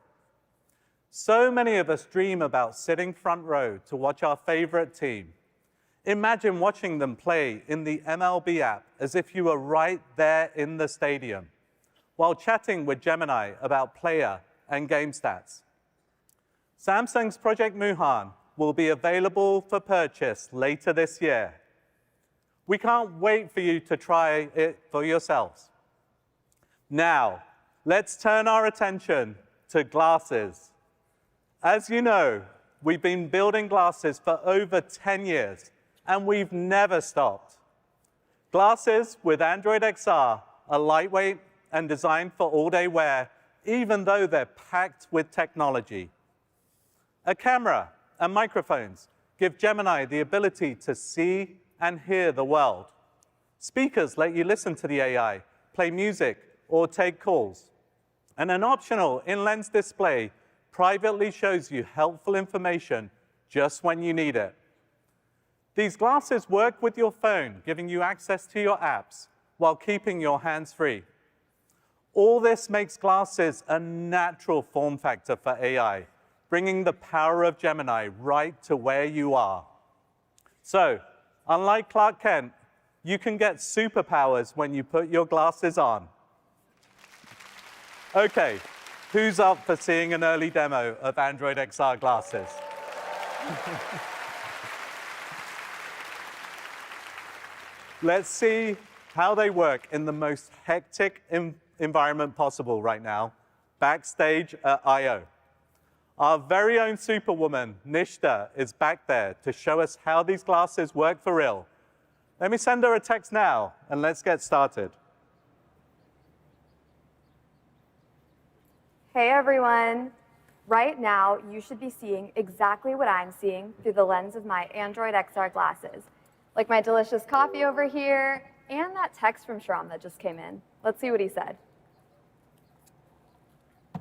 So many of us dream about sitting front row to watch our favorite team. Imagine watching them play in the MLB app as if you were right there in the stadium, while chatting with Gemini about player and game stats. Samsung's Project Muhan will be available for purchase later this year. We can't wait for you to try it for yourselves. Now, let's turn our attention to glasses. As you know, we've been building glasses for over 10 years, and we've never stopped. Glasses with Android XR are lightweight and designed for all-day wear, even though they're packed with technology. A camera and microphones give Gemini the ability to see and hear the world. Speakers let you listen to the AI, play music, or take calls. And an optional in-lens display privately shows you helpful information just when you need it. These glasses work with your phone, giving you access to your apps while keeping your hands free. All this makes glasses a natural form factor for AI, bringing the power of Gemini right to where you are. So, unlike Clark Kent, you can get superpowers when you put your glasses on. Okay, who's up for seeing an early demo of Android XR glasses? Let's see how they work in the most hectic environment possible right now, backstage at I/O. Our very own superwoman, Nishta, is back there to show us how these glasses work for real. Let me send her a text now, and let's get started. Hey everyone. Right now, you should be seeing exactly what I'm seeing through the lens of my Android XR glasses. Like my delicious coffee over here, and that text from Shram that just came in. Let's see what he said.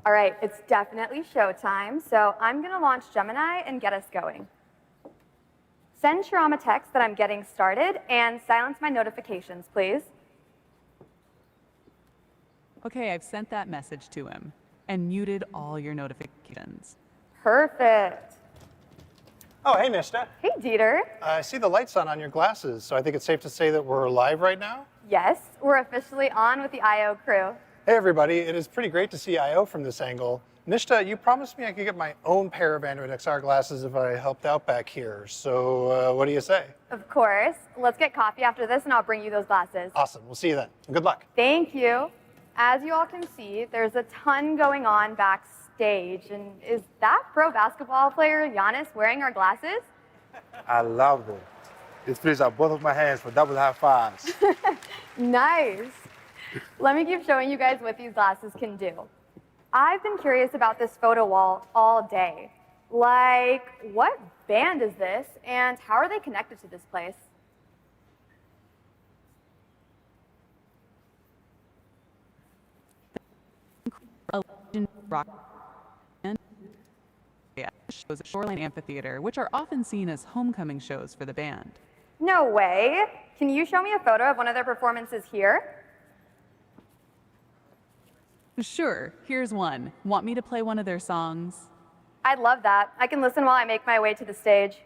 All right, it's definitely showtime, so I'm gonna launch Gemini and get us going. Send Shram a text that I'm getting started, and silence my notifications, please. Okay, I've sent that message to him and muted all your notifications. Perfect. Oh, hey, Nishta. Hey, Dieter. I see the lights on your glasses, so I think it's safe to say that we're live right now? Yes, we're officially on with the I.O. crew. Hey, everybody. It is pretty great to see I.O. from this angle. Nishta, you promised me I could get my own pair of Android XR glasses if I helped out back here. So what do you say? Of course. Let's get coffee after this, and I'll bring you those glasses. Awesome. We'll see you then. Good luck. Thank you. As you all can see, there's a ton going on backstage. And is that pro basketball player Giannis wearing our glasses? I love it. This fits out both of my hands for double high fives. Nice. Let me keep showing you guys what these glasses can do. I've been curious about this photo wall all day. Like, what band is this, and how are they connected to this place? A legend rock band shows at Shoreline Amphitheater, which are often seen as homecoming shows for the band. No way. Can you show me a photo of one of their performances here? Sure, here's one. Want me to play one of their songs? I'd love that. I can listen while I make my way to the stage.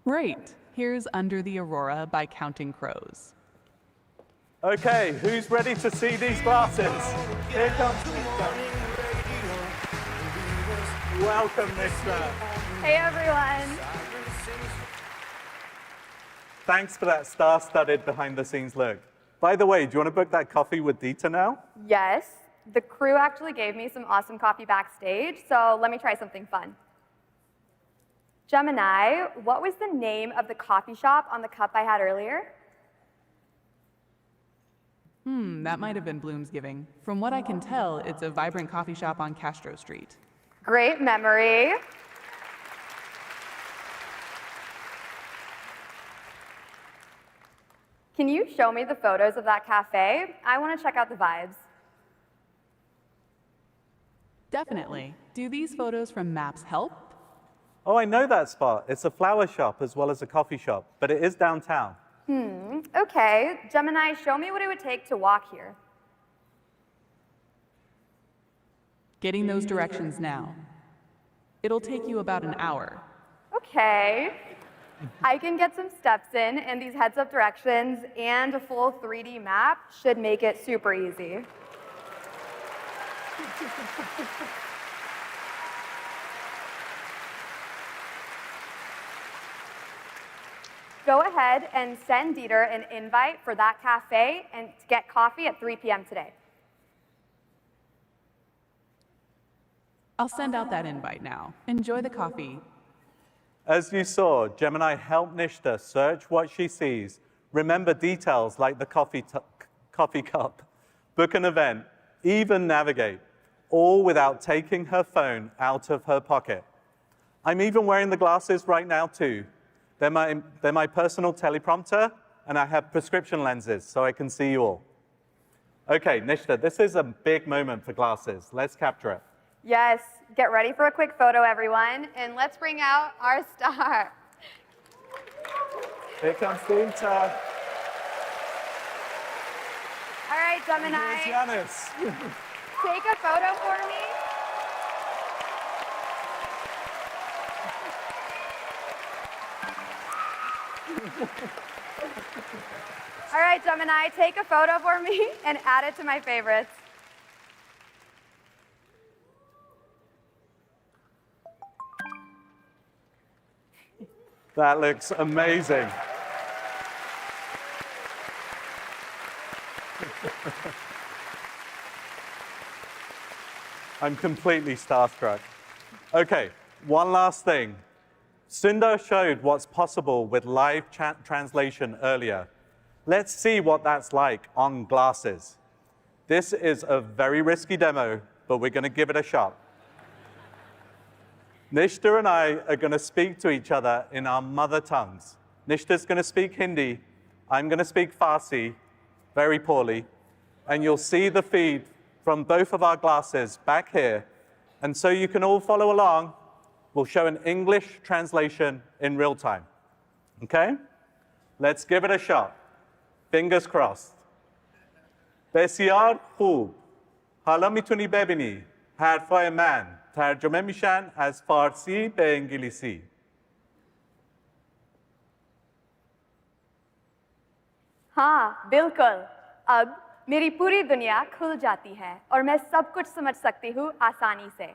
Great. Here's Under the Aurora by Counting Crows. Okay, who's ready to see these glasses? Here comes Nishta. Welcome, Nishta. Hey, everyone. Thanks for that star-studded behind-the-scenes look. By the way, do you want to book that coffee with Dieter now? Yes. The crew actually gave me some awesome coffee backstage, so let me try something fun. Gemini, what was the name of the coffee shop on the cup I had earlier? That might have been Bloomsgiving. From what I can tell, it's a vibrant coffee shop on Castro Street. Great memory. Can you show me the photos of that cafe? I want to check out the vibes. Definitely. Do these photos from Maps help? Oh, I know that spot. It's a flower shop as well as a coffee shop, but it is downtown. Okay. Gemini, show me what it would take to walk here. Getting those directions now. It'll take you about an hour. Okay. I can get some steps in, and these heads-up directions and a full 3D map should make it super easy. Go ahead and send Dieter an invite for that cafe and to get coffee at 3 p.m. today. I'll send out that invite now. Enjoy the coffee. As you saw, Gemini helped Nishta search what she sees, remember details like the coffee cup, book an event, even navigate, all without taking her phone out of her pocket. I'm even wearing the glasses right now too. They're my personal teleprompter, and I have prescription lenses so I can see you all. Okay, Nishta, this is a big moment for glasses. Let's capture it. Yes, get ready for a quick photo, everyone, and let's bring out our star. Here comes Dieter. All right, Gemini. Here's Giannis. Take a photo for me. All right, Gemini, take a photo for me and add it to my favorites. That looks amazing. I'm completely starstruck. Okay, one last thing. Sundar showed what's possible with live chat translation earlier. Let's see what that's like on glasses. This is a very risky demo, but we're going to give it a shot. Nishta and I are going to speak to each other in our mother tongues. Nishta's going to speak Hindi. I'm going to speak Farsi, very poorly. And you'll see the feed from both of our glasses back here. And so you can all follow along. We'll show an English translation in real time. Okay? Let's give it a shot. Fingers crossed. بسیار خوب. حالا میتونی ببینی حرفای من ترجمه میشن از فارسی به انگلیسی. हाँ बिल्कुल अब मेरी पूरी दुनिया खुल जाती है और मैं सब कुछ समझ सकती हूँ आसानी से.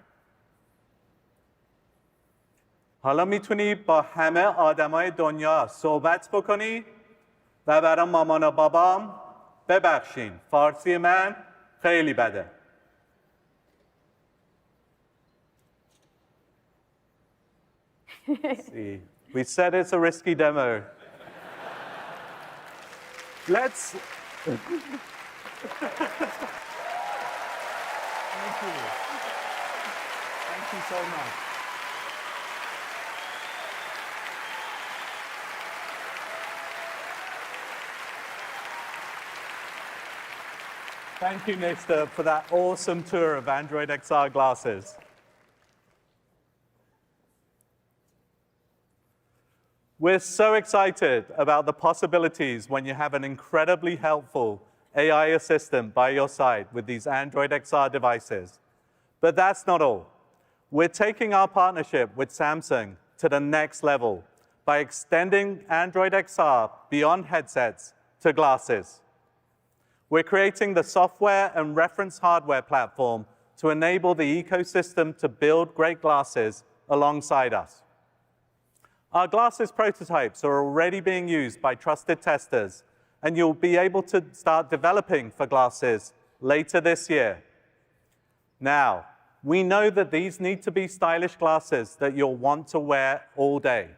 حالا میتونی با همه آدمای دنیا صحبت بکنی و برای مامان و بابام ببخشین فارسی من خیلی بده. See, we said it's a risky demo. Let's. Thank you. Thank you so much. Thank you, Nishta, for that awesome tour of Android XR glasses. We're so excited about the possibilities when you have an incredibly helpful AI assistant by your side with these Android XR devices. But that's not all. We're taking our partnership with Samsung to the next level by extending Android XR beyond headsets to glasses. We're creating the software and reference hardware platform to enable the ecosystem to build great glasses alongside us. Our glasses prototypes are already being used by trusted testers, and you'll be able to start developing for glasses later this year. Now, we know that these need to be stylish glasses that you'll want to wear all day.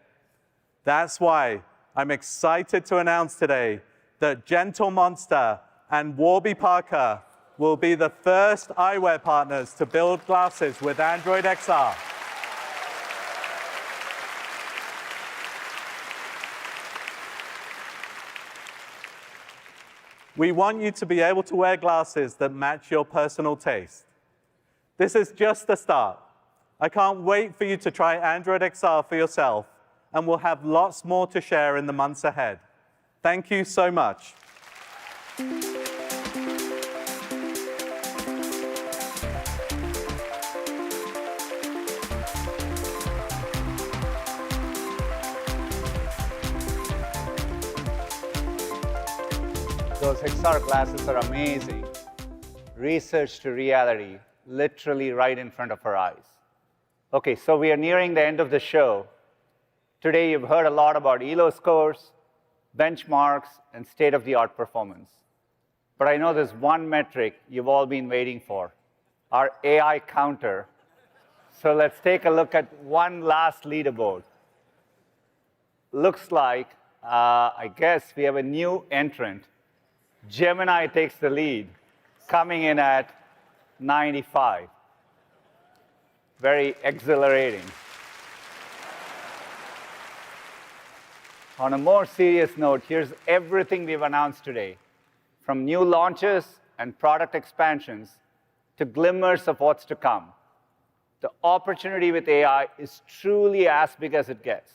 That's why I'm excited to announce today that Gentle Monster and Warby Parker will be the first eyewear partners to build glasses with Android XR. We want you to be able to wear glasses that match your personal taste. This is just the start. I can't wait for you to try Android XR for yourself, and we'll have lots more to share in the months ahead. Thank you so much. Those XR glasses are amazing. Research to reality, literally right in front of our eyes. Okay, so we are nearing the end of the show. Today you've heard a lot about ELO scores, benchmarks, and state-of-the-art performance. But I know there's one metric you've all been waiting for, our AI counter. So let's take a look at one last leaderboard. Looks like, I guess we have a new entrant. Gemini takes the lead, coming in at 95. Very exhilarating. On a more serious note, here's everything we've announced today, from new launches and product expansions to glimmers of what's to come. The opportunity with AI is truly as big as it gets.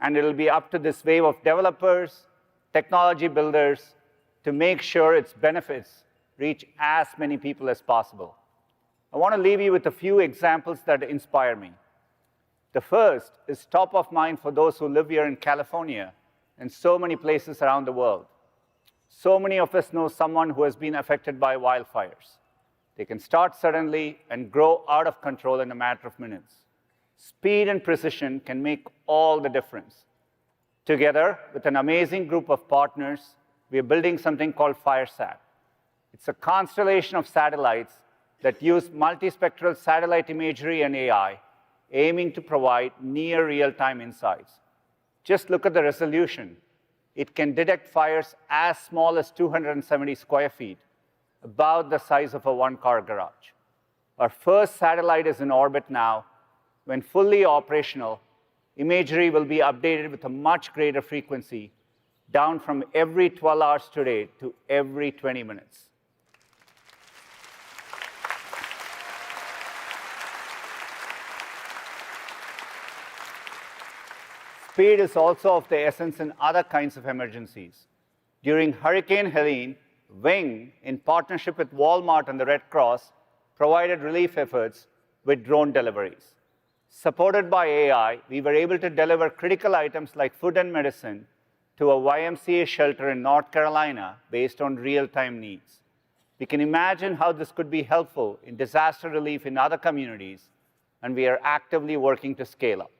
And it'll be up to this wave of developers, technology builders, to make sure its benefits reach as many people as possible. I want to leave you with a few examples that inspire me. The first is top of mind for those who live here in California and so many places around the world. So many of us know someone who has been affected by wildfires. They can start suddenly and grow out of control in a matter of minutes. Speed and precision can make all the difference. Together, with an amazing group of partners, we are building something called FireSat. It's a constellation of satellites that use multispectral satellite imagery and AI, aiming to provide near real-time insights. Just look at the resolution. It can detect fires as small as 270 square feet, about the size of a one-car garage. Our first satellite is in orbit now. When fully operational, imagery will be updated with a much greater frequency, down from every 12 hours today to every 20 minutes. Speed is also of the essence in other kinds of emergencies. During Hurricane Helene, Wing, in partnership with Walmart and the Red Cross, provided relief efforts with drone deliveries. Supported by AI, we were able to deliver critical items like food and medicine to a YMCA shelter in North Carolina based on real-time needs. We can imagine how this could be helpful in disaster relief in other communities, and we are actively working to scale up.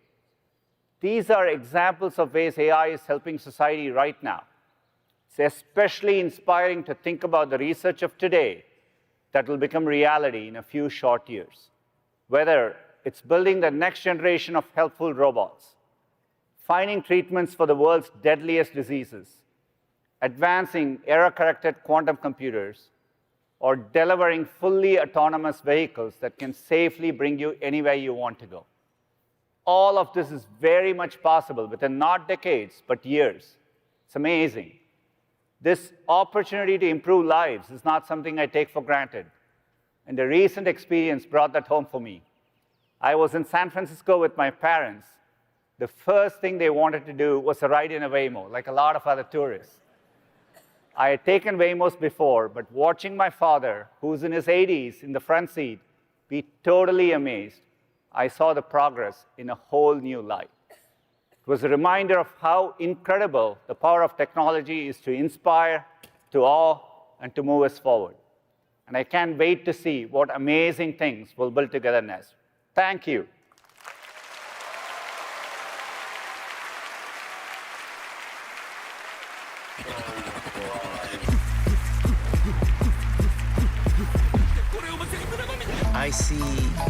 These are examples of ways AI is helping society right now. It's especially inspiring to think about the research of today that will become reality in a few short years. Whether it's building the next generation of helpful robots, finding treatments for the world's deadliest diseases, advancing error-corrected quantum computers, or delivering fully autonomous vehicles that can safely bring you anywhere you want to go. All of this is very much possible within not decades, but years. It's amazing. This opportunity to improve lives is not something I take for granted. And the recent experience brought that home for me. I was in San Francisco with my parents. The first thing they wanted to do was a ride in a Waymo, like a lot of other tourists. I had taken Waymos before, but watching my father, who's in his 80s, in the front seat, be totally amazed, I saw the progress in a whole new light. It was a reminder of how incredible the power of technology is to inspire, to awe, and to move us forward. And I can't wait to see what amazing things we'll build together next. Thank you. I see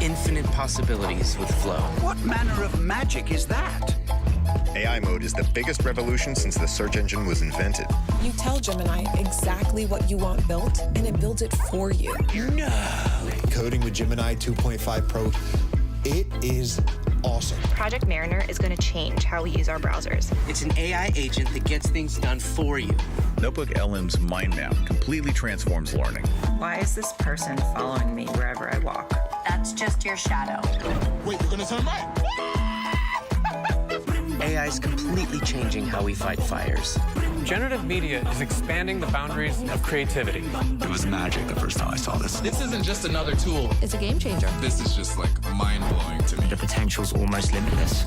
infinite possibilities with Flow. What manner of magic is that? AI mode is the biggest revolution since the search engine was invented. You tell Gemini exactly what you want built, and it builds it for you. No! Coding with Gemini 2.5 Pro, it is awesome. Project Mariner is going to change how we use our browsers. It's an AI agent that gets things done for you. Notebook LM's mind map completely transforms learning. Why is this person following me wherever I walk? That's just your shadow. Wait, you're gonna turn right? AI is completely changing how we fight fires. Generative media is expanding the boundaries of creativity. It was magic the first time I saw this. This isn't just another tool. It's a game changer. This is just like mind-blowing to me. The potential's almost limitless.